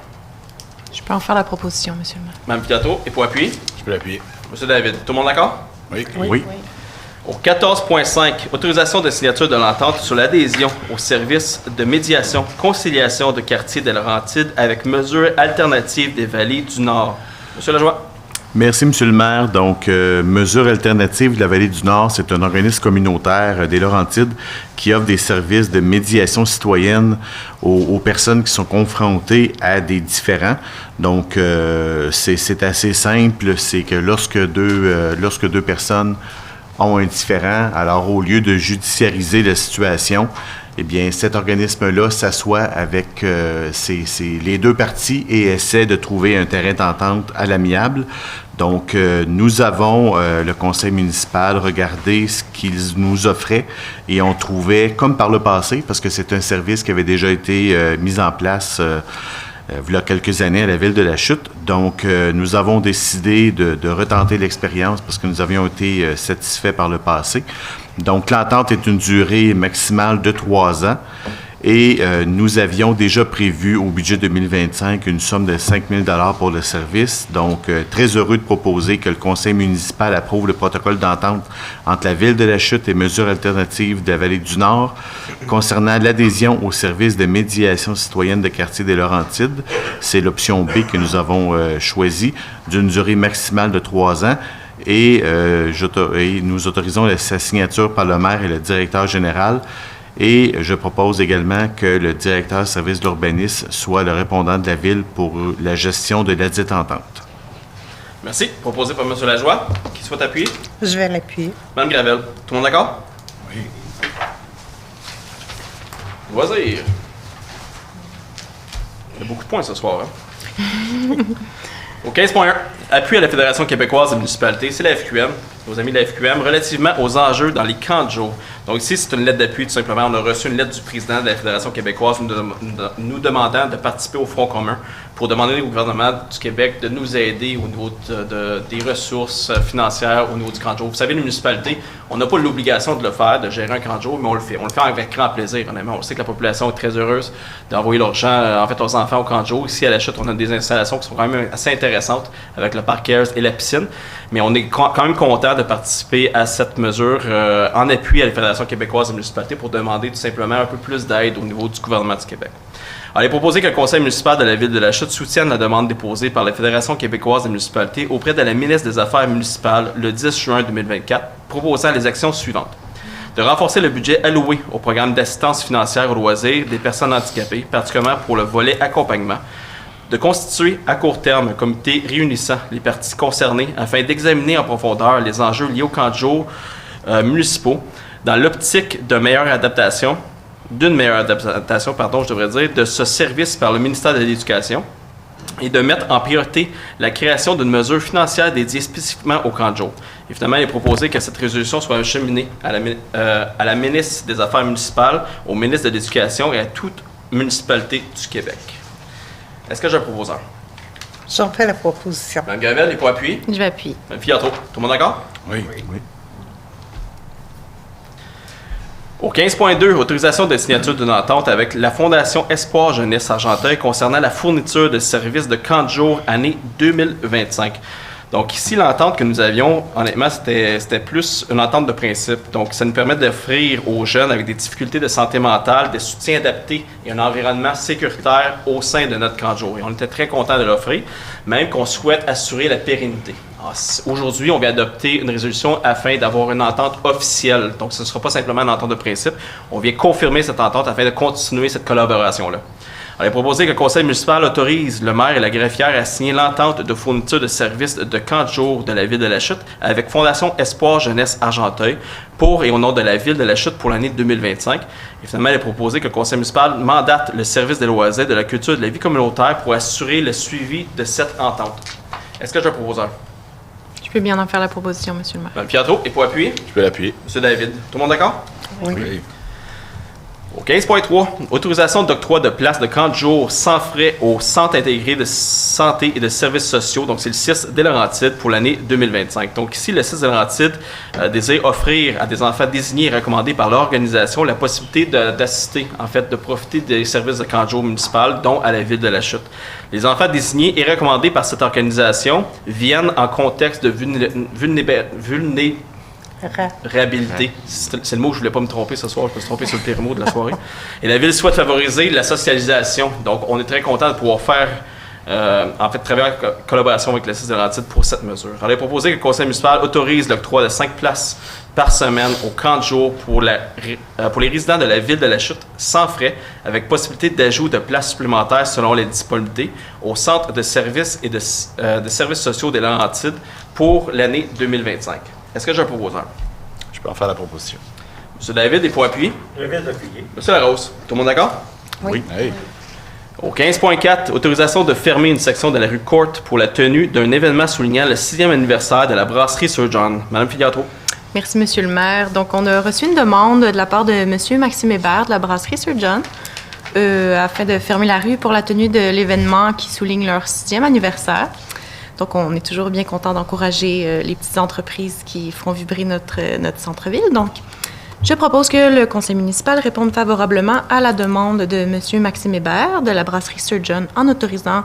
Je peux en faire la proposition, monsieur le maire. Mme Pilato, et pour appuyer? Je peux l'appuyer. Monsieur David, tout le monde d'accord? Oui. Oui. Au 14.5, autorisation de signature de l'entente sur l'adhésion au service de médiation, conciliation de quartier de Laurentides avec mesures alternatives des vallées du Nord. Monsieur Lajoie. Merci, M. le maire. Donc, Mesures alternatives de la Vallée du Nord, c'est un organisme communautaire des Laurentides qui offre des services de médiation citoyenne aux personnes qui sont confrontées à des différends. Donc, c'est assez simple. C'est que lorsque deux personnes ont un différend, alors au lieu de judiciariser la situation, eh bien, cet organisme-là s'assoit avec les deux parties et essaie de trouver un terrain d'entente à l'amiable. Donc, nous avons, le conseil municipal, regardé ce qu'ils nous offraient et on trouvait, comme par le passé, parce que c'est un service qui avait déjà été mis en place il y a quelques années à la Ville de la Chute. Donc, nous avons décidé de retenter l'expérience parce que nous avions été satisfaits par le passé. Donc, l'entente est une durée maximale de 3 ans et nous avions déjà prévu au budget 2025 une somme de 5 000 $ pour le service. Donc, très heureux de proposer que le conseil municipal approuve le protocole d'entente entre la Ville de la Chute et Mesures alternatives de la Vallée du Nord concernant l'adhésion au service de médiation citoyenne de quartier des Laurentides. C'est l'option B que nous avons choisie, d'une durée maximale de 3 ans. Et nous autorisons sa signature par le maire et le directeur général. Et je propose également que le directeur service d'urbanisme soit le répondant de la Ville pour la gestion de la dite entente. Merci. Proposé par M. Lajoie. Qui souhaite appuyer? Je vais l'appuyer. Mme Gravel. Tout le monde d'accord? Oui. Loisir. Il y a beaucoup de points ce soir. Hein? Au 15.1, appui à la Fédération québécoise des municipalités, c'est la FQM, nos amis de la FQM, relativement aux enjeux dans les camps de jour. Donc ici, c'est une lettre d'appui, tout simplement. On a reçu une lettre du président de la Fédération québécoise nous demandant de participer au Front commun pour demander au gouvernement du Québec de nous aider au niveau des ressources financières au niveau du camp de jour. Vous savez, les municipalités, on n'a pas l'obligation de le faire, de gérer un camp de jour, mais on le fait. On le fait avec grand plaisir, honnêtement. On sait que la population est très heureuse d'envoyer leurs gens, leurs enfants au camp de jour. Ici, à la Chute, on a des installations qui sont quand même assez intéressantes avec le parc Cares et la piscine. Mais on est quand même content de participer à cette mesure en appui à la Fédération québécoise des municipalités pour demander tout simplement un peu plus d'aide au niveau du gouvernement du Québec. Alors, il est proposé que le conseil municipal de la Ville de la Chute soutienne la demande déposée par la Fédération québécoise des municipalités auprès de la ministre des Affaires municipales le 10 juin 2024, proposant les actions suivantes. De renforcer le budget alloué au programme d'assistance financière aux loisirs des personnes handicapées, particulièrement pour le volet accompagnement. De constituer à court terme un comité réunissant les parties concernées afin d'examiner en profondeur les enjeux liés aux camps de jour municipaux dans l'optique d'une meilleure adaptation, de ce service par le ministère de l'Éducation et de mettre en priorité la création d'une mesure financière dédiée spécifiquement au camp de jour. Et finalement, il est proposé que cette résolution soit acheminée à la ministre des Affaires municipales, au ministre de l'Éducation et à toute municipalité du Québec. Est-ce que j'ai un proposeur? J'en fais la proposition. Mme Gravel, il faut appuyer. Je vais appuyer. Mme Fiatro, tout le monde d'accord? Oui. Au 15.2, autorisation de signature d'une entente avec la Fondation Espoir Jeunesse Argenteuil concernant la fourniture de services de camp de jour année 2025. Donc ici, l'entente que nous avions, honnêtement, c'était plus une entente de principe. Donc ça nous permet d'offrir aux jeunes avec des difficultés de santé mentale des soutiens adaptés et un environnement sécuritaire au sein de notre camp de jour. Et on était très contents de l'offrir, même qu'on souhaite assurer la pérennité. Aujourd'hui, on vient adopter une résolution afin d'avoir une entente officielle. Donc ce ne sera pas simplement une entente de principe. On vient confirmer cette entente afin de continuer cette collaboration-là. Il est proposé que le conseil municipal autorise le maire et la greffière à signer l'entente de fourniture de services de camp de jour de la Ville de la Chute avec Fondation Espoir Jeunesse Argenteuil pour et au nom de la Ville de la Chute pour l'année 2025. Et finalement, il est proposé que le conseil municipal mandate le service des loisirs, de la culture et de la vie communautaire pour assurer le suivi de cette entente. Est-ce que j'ai un proposeur? Je peux bien en faire la proposition, monsieur le maire. Mme Pietro, et pour appuyer? Je peux l'appuyer. Monsieur David. Tout le monde d'accord? Oui. Au 15.3, autorisation d'octroi de places de camp de jour sans frais au Centre intégré de santé et de services sociaux, donc c'est le CIS des Laurentides pour l'année 2025. Donc ici, le CIS des Laurentides désire offrir à des enfants désignés et recommandés par l'organisation la possibilité d'assister, en fait, de profiter des services de camp de jour municipal, dont à la Ville de la Chute. Les enfants désignés et recommandés par cette organisation viennent en contexte de vulnérabilité. C'est le mot que je voulais pas me tromper ce soir. Je me suis trompé sur le périmètre de la soirée. Et la Ville souhaite favoriser la socialisation. Donc, on est très content de pouvoir faire, travailler en collaboration avec le CIS des Laurentides pour cette mesure. Alors, il est proposé que le conseil municipal autorise l'octroi de 5 places par semaine au camp de jour pour les résidents de la Ville de la Chute sans frais, avec possibilité d'ajout de places supplémentaires selon les disponibilités au centre de services et de services sociaux des Laurentides pour l'année 2025. Est-ce que j'ai un proposeur? Je peux en faire la proposition. M. David, et pour appuyer. Je vais appuyer. M. Larose, tout le monde d'accord? Oui. Hey. Au 15.4, autorisation de fermer une section de la rue Court pour la tenue d'un événement soulignant le 6e anniversaire de la brasserie Sir John. Madame Filiatro. Merci, Monsieur le maire. Donc, on a reçu une demande de la part de Monsieur Maxime Hébert de la brasserie Sir John afin de fermer la rue pour la tenue de l'événement qui souligne leur 6e anniversaire. Donc, on est toujours bien content d'encourager les petites entreprises qui feront vibrer notre centre-ville. Donc, je propose que le conseil municipal réponde favorablement à la demande de M. Maxime Hébert de la brasserie Sir John en autorisant,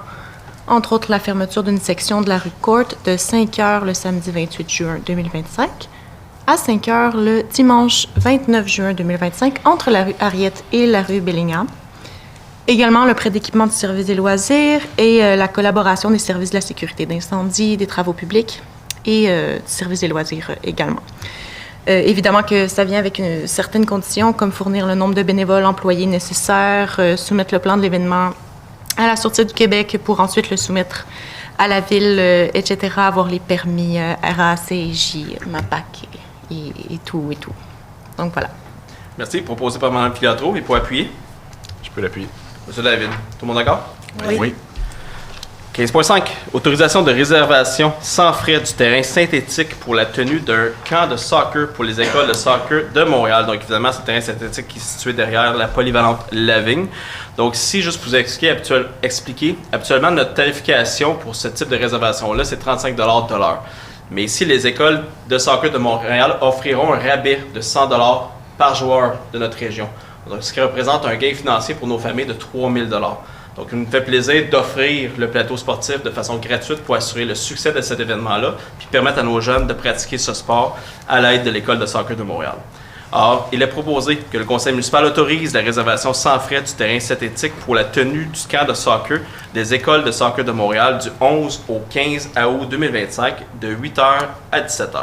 entre autres, la fermeture d'une section de la rue Court de 5 heures le samedi 28 juin 2025 à 5 heures le dimanche 29 juin 2025 entre la rue Harriet et la rue Bellingham. Également, le prêt d'équipement du service des loisirs et la collaboration des services de la sécurité d'incendie, des travaux publics et du service des loisirs également. Évidemment que ça vient avec certaines conditions, comme fournir le nombre de bénévoles employés nécessaires, soumettre le plan de l'événement à la Sûreté du Québec pour ensuite le soumettre à la Ville, etc., avoir les permis RACJ, MAPAC et tout. Donc voilà. Merci. Proposé par Mme Filiatro, et pour appuyer. Je peux l'appuyer. M. David, tout le monde d'accord? Oui. 15.5. Autorisation de réservation sans frais du terrain synthétique pour la tenue d'un camp de soccer pour les écoles de soccer de Montréal. Donc, évidemment, c'est le terrain synthétique qui est situé derrière la polyvalente Lavigne. Donc, ici, juste pour vous expliquer, habituellement, notre tarification pour ce type de réservation-là, c'est 35 $ de l'heure. Mais ici, les écoles de soccer de Montréal offriront un rabais de 100 $ par joueur de notre région. Donc, ce qui représente un gain financier pour nos familles de 3 000 $. Donc, il nous fait plaisir d'offrir le plateau sportif de façon gratuite pour assurer le succès de cet événement-là, puis permettre à nos jeunes de pratiquer ce sport à l'aide de l'École de soccer de Montréal. Or, il est proposé que le conseil municipal autorise la réservation sans frais du terrain synthétique pour la tenue du camp de soccer des écoles de soccer de Montréal du 11 au 15 août 2025 de 8h à 17h.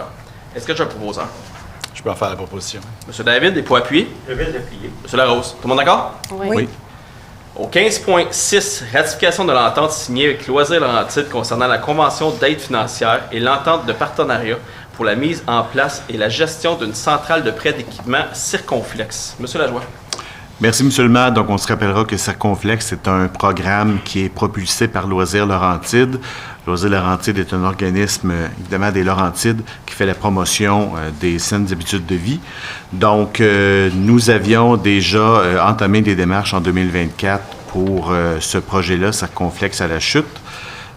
Est-ce que j'ai un proposeur? Je peux en faire la proposition. M. David, et pour appuyer? Je vais appuyer. M. Larose, tout le monde d'accord? Oui. Au 15.6, ratification de l'entente signée avec Loisirs Laurentides concernant la convention d'aide financière et l'entente de partenariat pour la mise en place et la gestion d'une centrale de prêt d'équipement Circonflex. Monsieur Lajoie. Merci, M. le maire. Donc, on se rappellera que Circonflex, c'est un programme qui est propulsé par Loisirs Laurentides. Loisirs Laurentides est un organisme, évidemment, des Laurentides qui fait la promotion des saines habitudes de vie. Donc, nous avions déjà entamé des démarches en 2024 pour ce projet-là, Circonflex à la chute.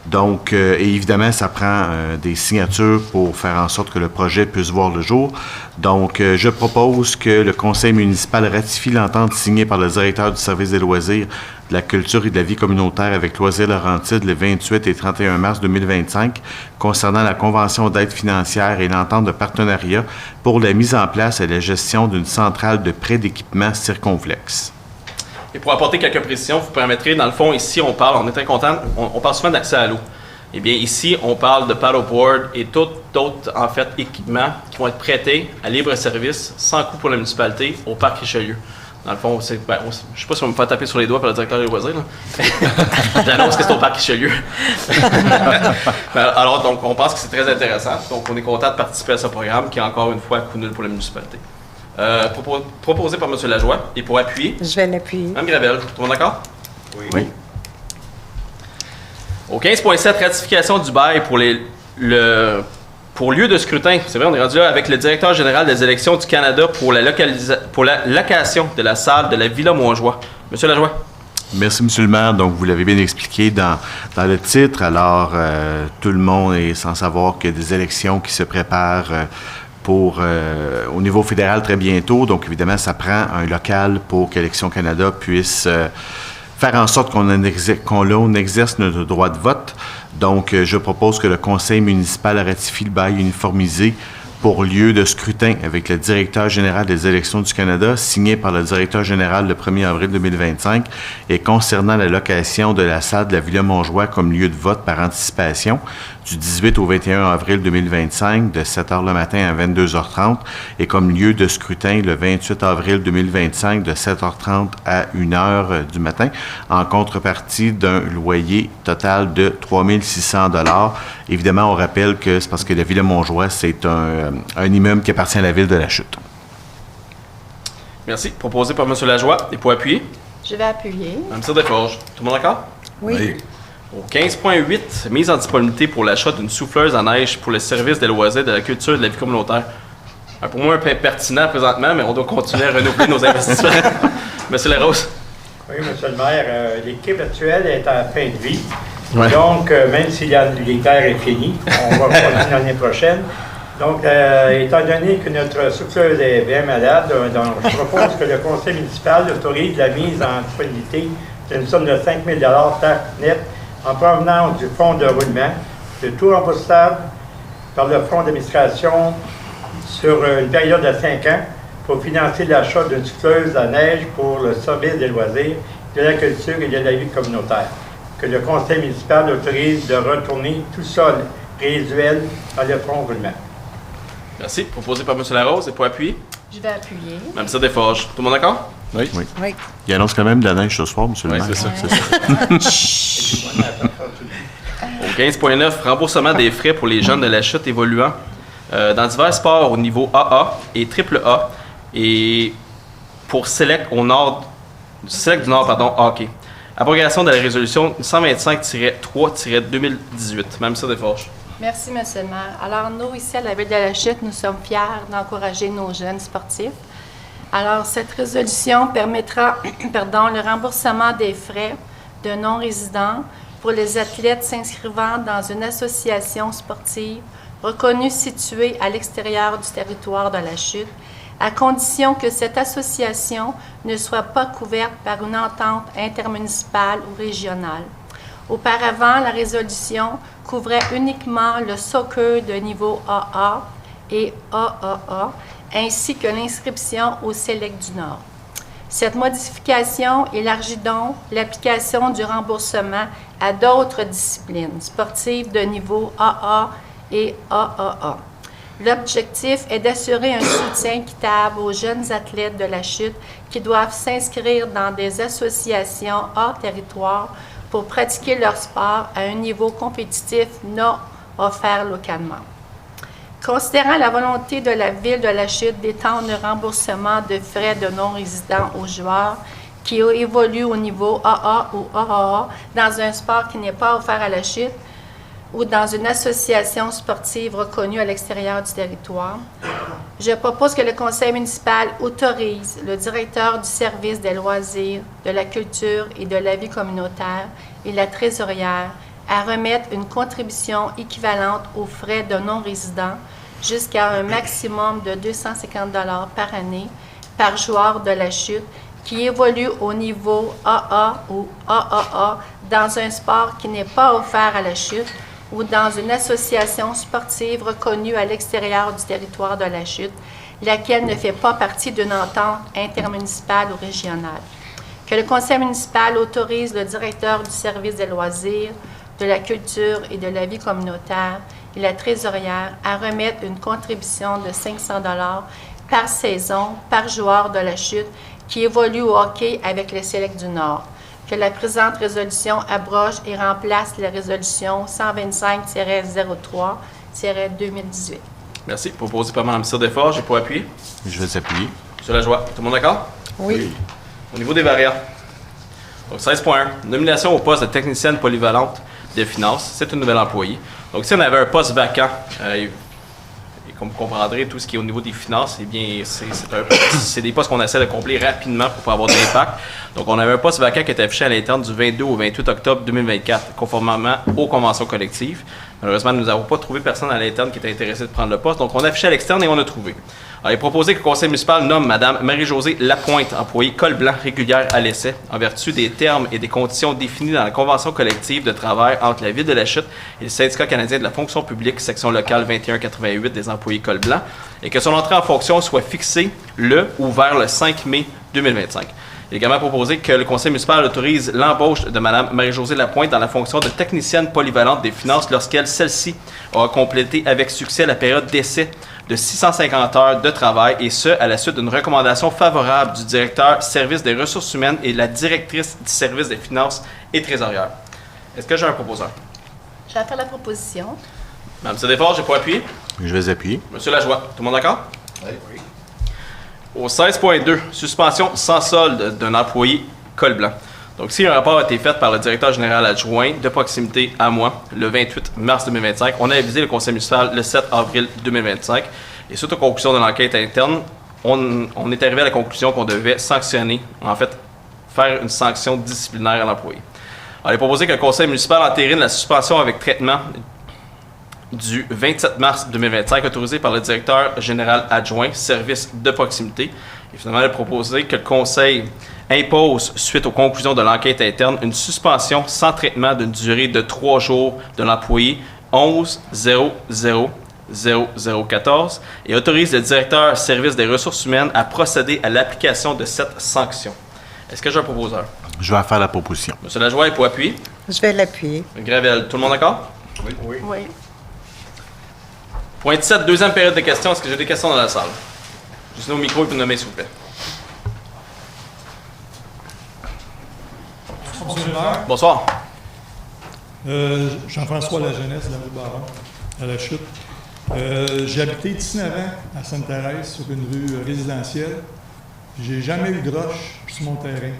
Donc, et évidemment, ça prend des signatures pour faire en sorte que le projet puisse voir le jour. Donc, je propose que le conseil municipal ratifie l'entente signée par le directeur du service des loisirs, de la culture et de la vie communautaire avec Loisirs Laurentides le 28 et 31 mars 2025 concernant la convention d'aide financière et l'entente de partenariat pour la mise en place et la gestion d'une centrale de prêt d'équipement Circonflex. Et pour apporter quelques précisions, vous permettrez, dans le fond, ici, on est très content, on parle souvent d'accès à l'eau. Eh bien, ici, on parle de paddleboard et tout d'autres, en fait, équipements qui vont être prêtés à libre service, sans coût pour la municipalité, au parc Richelieu. Dans le fond, je ne sais pas si on va me faire taper sur les doigts par le directeur des loisirs, là. J'annonce que c'est au parc Richelieu. Alors, donc, on pense que c'est très intéressant. Donc, on est content de participer à ce programme qui est encore une fois un coup nul pour la municipalité. Proposé par M. Lajoie. Et pour appuyer? Je vais l'appuyer. Mme Gravel, tout le monde d'accord? Oui. Au 15.7, ratification du bail pour lieu de scrutin. C'est vrai, on est rendu là avec le directeur général des élections du Canada pour la location de la salle de la Villa Montjoie. M. Lajoie. Merci, M. le maire. Donc, vous l'avez bien expliqué dans le titre. Alors, tout le monde est sans savoir qu'il y a des élections qui se préparent au niveau fédéral très bientôt. Donc, évidemment, ça prend un local pour qu'Élections Canada puisse faire en sorte qu'on exerce notre droit de vote. Donc, je propose que le conseil municipal ratifie le bail uniformisé pour lieu de scrutin avec le directeur général des élections du Canada, signé par le directeur général le 1er avril 2025, et concernant la location de la salle de la Villa Montjoie comme lieu de vote par anticipation du 18 au 21 avril 2025, de 7h le matin à 22h30, et comme lieu de scrutin le 28 avril 2025, de 7h30 à 1h du matin, en contrepartie d'un loyer total de 3 600 $. Évidemment, on rappelle que c'est parce que la Villa Montjoie, c'est un immeuble qui appartient à la Ville de la Chute. Merci. Proposé par M. Lajoie. Et pour appuyer, Je vais appuyer. Mme Cyr Desforges. Tout le monde d'accord? Oui. Au 15.8, mise en disponibilité pour l'achat d'une souffleuse à neige pour le service des loisirs, de la culture et de la vie communautaire. Pour moi, un peu pertinent présentement, mais on doit continuer à renouveler nos investissements. Monsieur Larose. Oui, Monsieur le maire, l'équipe actuelle est à fin de vie. Ouais. Donc, même si l'hiver est fini, on va continuer l'année prochaine. Donc, étant donné que notre souffleuse est bien malade, donc, je propose que le conseil municipal autorise la mise en disponibilité d'une somme de 5 000 taxe net en provenance du fonds de roulement, de tout remboursable par le fonds d'administration sur une période de 5 ans pour financer l'achat d'une souffleuse à neige pour le service des loisirs, de la culture et de la vie communautaire. Que le conseil municipal autorise de retourner tout sol résiduel dans le fonds roulement. Merci. Proposé par M. Larose. Et pour appuyer, Je vais appuyer. Mme Cyr Desforges. Tout le monde d'accord? Oui. Oui. Oui. Il annonce quand même de la neige ce soir, monsieur Oui, le maire. c'est ça. Au 15.9, remboursement des frais pour les jeunes de la chute évoluant dans divers sports au niveau AA et AAA et pour Select du Nord, hockey. Abrogation de la résolution 125-3-2018. Mme Cyr Desforges. Merci, M. le maire. Alors, nous, ici, à la Ville de la Chute, nous sommes fiers d'encourager nos jeunes sportifs. Alors, cette résolution permettra le remboursement des frais de non-résidents pour les athlètes s'inscrivant dans une association sportive reconnue située à l'extérieur du territoire de la Chute, à condition que cette association ne soit pas couverte par une entente intermunicipale ou régionale. Auparavant, la résolution couvrait uniquement le soccer de niveau AA et AAA, ainsi que l'inscription au Select du Nord. Cette modification élargit donc l'application du remboursement à d'autres disciplines sportives de niveau AA et AAA. L'objectif est d'assurer un soutien équitable aux jeunes athlètes de la chute qui doivent s'inscrire dans des associations hors territoire pour pratiquer leur sport à un niveau compétitif non offert localement. Considérant la volonté de la Ville de la Chute d'étendre le remboursement de frais de non-résidents aux joueurs qui évoluent au niveau AA ou AAA dans un sport qui n'est pas offert à la Chute ou dans une association sportive reconnue à l'extérieur du territoire, je propose que le conseil municipal autorise le directeur du service des loisirs, de la culture et de la vie communautaire et la trésorière à remettre une contribution équivalente aux frais de non-résidents jusqu'à un maximum de 250 $ par année par joueur de la chute qui évolue au niveau AA ou AAA dans un sport qui n'est pas offert à la chute ou dans une association sportive reconnue à l'extérieur du territoire de la chute, laquelle ne fait pas partie d'une entente intermunicipale ou régionale. Que le conseil municipal autorise le directeur du service des loisirs, de la culture et de la vie communautaire et la trésorière à remettre une contribution de 500 $ par saison par joueur de la chute qui évolue au hockey avec le Select du Nord. Que la présente résolution abroge et remplace la résolution 125-03-2018. Merci. Proposé par Mme Cyr Desforges. Et pour appuyer, Je vais appuyer. M. Lajoie. Tout le monde d'accord? Oui. Au niveau des variants. Donc, 16.1. Nomination au poste de technicienne polyvalente de finances. C'est une nouvelle employée. Donc, si on avait un poste vacant, et comme vous comprendrez, tout ce qui est au niveau des finances, eh bien, c'est des postes qu'on essaie de combler rapidement pour pouvoir avoir de l'impact. Donc, on avait un poste vacant qui était affiché à l'interne du 22 au 28 octobre 2024, conformément aux conventions collectives. Malheureusement, nous n'avons pas trouvé personne à l'interne qui était intéressé de prendre le poste. Donc, on a affiché à l'externe et on a trouvé. Alors, il est proposé que le conseil municipal nomme Mme Marie-Josée Lapointe, employée col blanc régulière à l'essai, en vertu des termes et des conditions définis dans la convention collective de travail entre la Ville de la Chute et le syndicat canadien de la fonction publique, section locale 2188 des employés col blanc, et que son entrée en fonction soit fixée le ou vers le 5 mai 2025. Il est également proposé que le conseil municipal autorise l'embauche de Mme Marie-Josée Lapointe dans la fonction de technicienne polyvalente des finances lorsqu'elle, celle-ci, aura complété avec succès la période d'essai de 650 heures de travail, et ce, à la suite d'une recommandation favorable du directeur service des ressources humaines et de la directrice du service des finances et trésorière. Est-ce que j'ai un proposeur? Je vais faire la proposition. Mme Cyr Desforges, j'ai pas appuyé. Je vais appuyer. Monsieur Lajoie, tout le monde d'accord? Oui. Au 16.2, suspension sans solde d'un employé col blanc. Donc, si un rapport a été fait par le directeur général adjoint de proximité à moi le 28 mars 2025, on a avisé le conseil municipal le 7 avril 2025. Et suite aux conclusions de l'enquête interne, on est arrivé à la conclusion qu'on devait sanctionner, en fait, faire une sanction disciplinaire à l'employé. Alors, il est proposé que le conseil municipal entérine la suspension avec traitement du 27 mars 2025, autorisé par le directeur général adjoint, service de proximité. Et finalement, il est proposé que le conseil impose, suite aux conclusions de l'enquête interne, une suspension sans traitement d'une durée de 3 jours de l'employé 11-00-0014 et autorise le directeur service des ressources humaines à procéder à l'application de cette sanction. Est-ce que j'ai un proposeur? Je vais faire la proposition. Monsieur Lajoie, pour appuyer. Je vais l'appuyer. Gravel, tout le monde d'accord? Oui. Point 17, deuxième période de questions. Est-ce que j'ai des questions dans la salle? Juste au micro et vous nommer, s'il vous plaît. Monsieur le maire, Bonsoir. Jean-François La Jeunesse, de la rue Baron, à la Chute. J'ai habité 19 ans à Sainte-Thérèse, sur une rue résidentielle. J'ai jamais eu de roche sur mon terrain.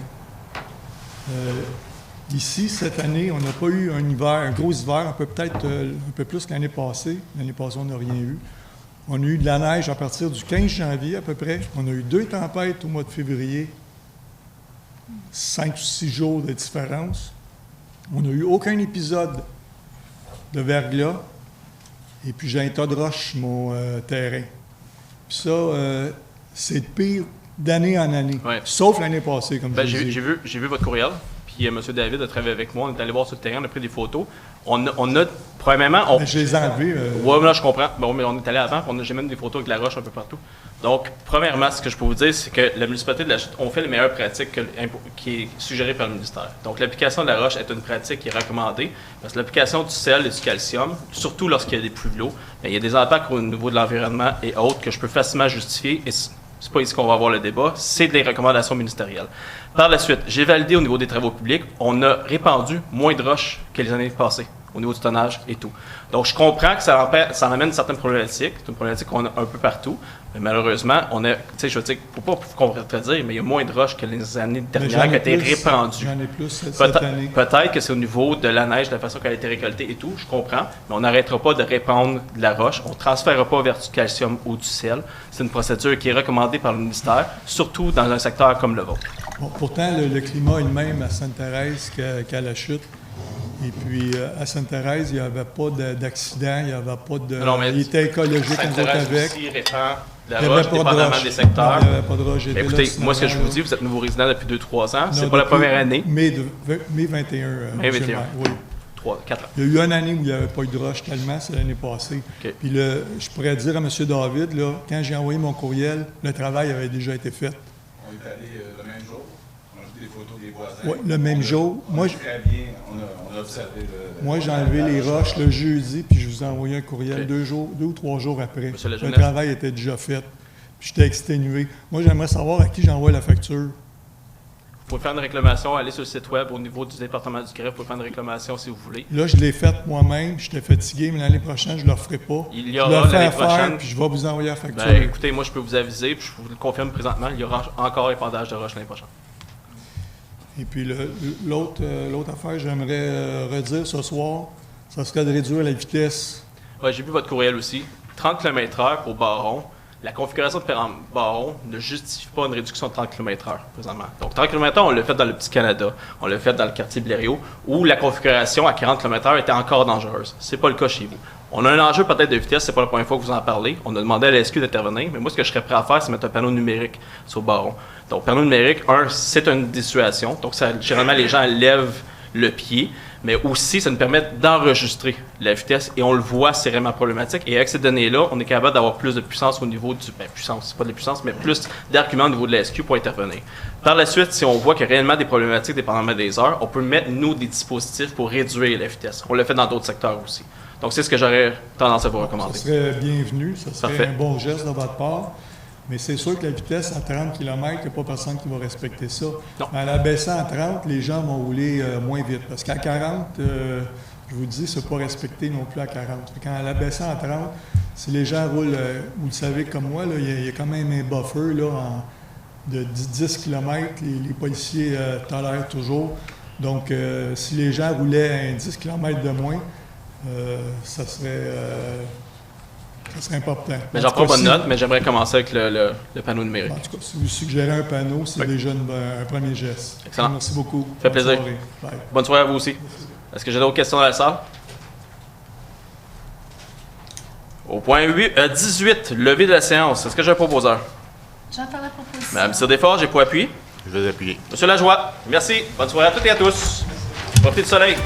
Ici, cette année, on n'a pas eu un hiver, un gros hiver, peut-être un peu plus que l'année passée. L'année passée, on n'a rien eu. On a eu de la neige à partir du 15 janvier à peu près. On a eu 2 tempêtes au mois de février. 5 ou 6 jours de différence. On n'a eu aucun épisode de verglas. Et puis j'ai un tas de roches sur mon terrain. Puis ça, c'est pire d'année en année. Ouais. Sauf l'année passée, comme je vous dis. J'ai vu votre courriel. Puis M. David a travaillé avec moi. On est allé voir sur le terrain, on a pris des photos. On a premièrement... Je les ai enlevés. Oui, là, je comprends. Bon, mais on est allé avant. J'ai même des photos avec la roche un peu partout. Donc, premièrement, ce que je peux vous dire, c'est que la municipalité de la Chute, on fait les meilleures pratiques qui est suggérée par le ministère. Donc, l'application de la roche est une pratique qui est recommandée parce que l'application du sel et du calcium, surtout lorsqu'il y a des pluies de l'eau, il y a des impacts au niveau de l'environnement et autres que je peux facilement justifier. Et c'est pas ici qu'on va avoir le débat, c'est des recommandations ministérielles. Par la suite, j'ai validé au niveau des travaux publics, on a répandu moins de roches que les années passées, au niveau du tonnage et tout. Donc, je comprends que ça amène certaines problématiques. C'est une problématique qu'on a un peu partout. Mais malheureusement, on a, tu sais, je veux dire, faut pas dire, mais il y a moins de roches que les années dernières qui ont été répandues. J'en ai plus cette année. Peut-être que c'est au niveau de la neige, de la façon qu'elle a été récoltée et tout, je comprends, mais on n'arrêtera pas de répandre de la roche. On ne transférera pas vers du calcium ou du sel. C'est une procédure qui est recommandée par le ministère, surtout dans un secteur comme le vôtre. Bon, pourtant, le climat est le même à Sainte-Thérèse qu'à la Chute. Et puis, à Sainte-Thérèse, il n'y avait pas d'accident, il n'y avait pas de... Non, mais il était écologique, nous autres, avec. Aussi répand la Il n'y avait roche, pas de dépendamment roche. des secteurs. Non, il n'y avait pas de roche. Mais écoutez, moi, ce que je vous dis, vous êtes nouveau résident depuis 2-3 ans. C'est Non, pas la depuis première année. Mai 21. Mai 21. Oui. 3-4 ans. Il y a eu une année où il n'y avait pas eu de roche tellement, c'est l'année passée. OK. Puis je pourrais dire à M. David, là, quand j'ai envoyé mon courriel, le travail avait déjà été fait. On est allé le même jour. On a vu des photos des voisins. Oui, le même jour. Moi, Très bien. On a observé moi, j'ai enlevé les roches le jeudi, puis je vous ai envoyé un courriel OK. 2 ou 3 jours après. Monsieur Le Lajeunesse. travail était déjà fait. Puis j'étais exténué. Moi, j'aimerais savoir à qui j'envoie la facture. Vous pouvez faire une réclamation, aller sur le site web au niveau du département du greffe, vous pouvez faire une réclamation si vous voulez. Là, je l'ai faite moi-même. J'étais fatigué, mais l'année prochaine, je ne le referai pas. Il y je aura le fais l'année à faire, prochaine. puis je vais vous envoyer la facture. Ben, écoutez, moi, je peux vous aviser, puis je vous le confirme présentement, il y aura encore épandage de roche l'année prochaine. Et puis l'autre affaire, j'aimerais redire ce soir, ça serait de réduire la vitesse. Ouais, j'ai vu votre courriel aussi. 30 km/h pour Baron. La configuration de Baron ne justifie pas une réduction de 30 km/h présentement. Donc 30 km/h, on l'a fait dans le Petit Canada, on l'a fait dans le quartier Blériot, où la configuration à 40 km/h était encore dangereuse. C'est pas le cas chez vous. On a un enjeu peut-être de vitesse, c'est pas la première fois que vous en parlez. On a demandé à la SQ d'intervenir, mais moi, ce que je serais prêt à faire, c'est mettre un panneau numérique sur Baron. Donc, panneau numérique, c'est une dissuasion. Donc, généralement, les gens lèvent le pied, mais aussi, ça nous permet d'enregistrer la vitesse et on le voit, c'est vraiment problématique. Et avec ces données-là, on est capable d'avoir plus de puissance au niveau du... puissance, c'est pas de la puissance, mais plus d'arguments au niveau de la SQ pour intervenir. Par la suite, si on voit qu'il y a réellement des problématiques dépendamment des heures, on peut mettre, nous, des dispositifs pour réduire la vitesse. On le fait dans d'autres secteurs aussi. Donc, c'est ce que j'aurais tendance à vous recommander. Ça serait bienvenu, ça serait Parfait. un bon geste de votre part. Mais c'est sûr que la vitesse à 30 km, il n'y a pas personne qui va respecter ça. Non. Mais en la baissant à 30, les gens vont rouler moins vite. Parce qu'à 40, je vous dis, c'est pas respecté non plus à 40. Fait qu'en l'abaissant à 30, si les gens roulent, vous le savez comme moi, il y a quand même un buffer là, de 10 km, les policiers tolèrent toujours. Donc, si les gens roulaient à 10 km de moins, ça serait important. Mais j'en prends bonne note, mais j'aimerais commencer avec le panneau numérique. En tout cas, si vous suggérez un panneau, c'est déjà un premier geste. Excellent. Merci beaucoup. Ça fait plaisir. Bonne soirée. Bye. Bonne soirée à vous aussi. Est-ce que j'ai d'autres questions dans la salle? Au point 18, levé de la séance. Est-ce que j'ai un proposeur? J'entends la proposition. Madame Sirdefort, j'ai pour appui. Je vais appuyer. Monsieur Lajoie, merci. Bonne soirée à toutes et à tous. Profitez du soleil.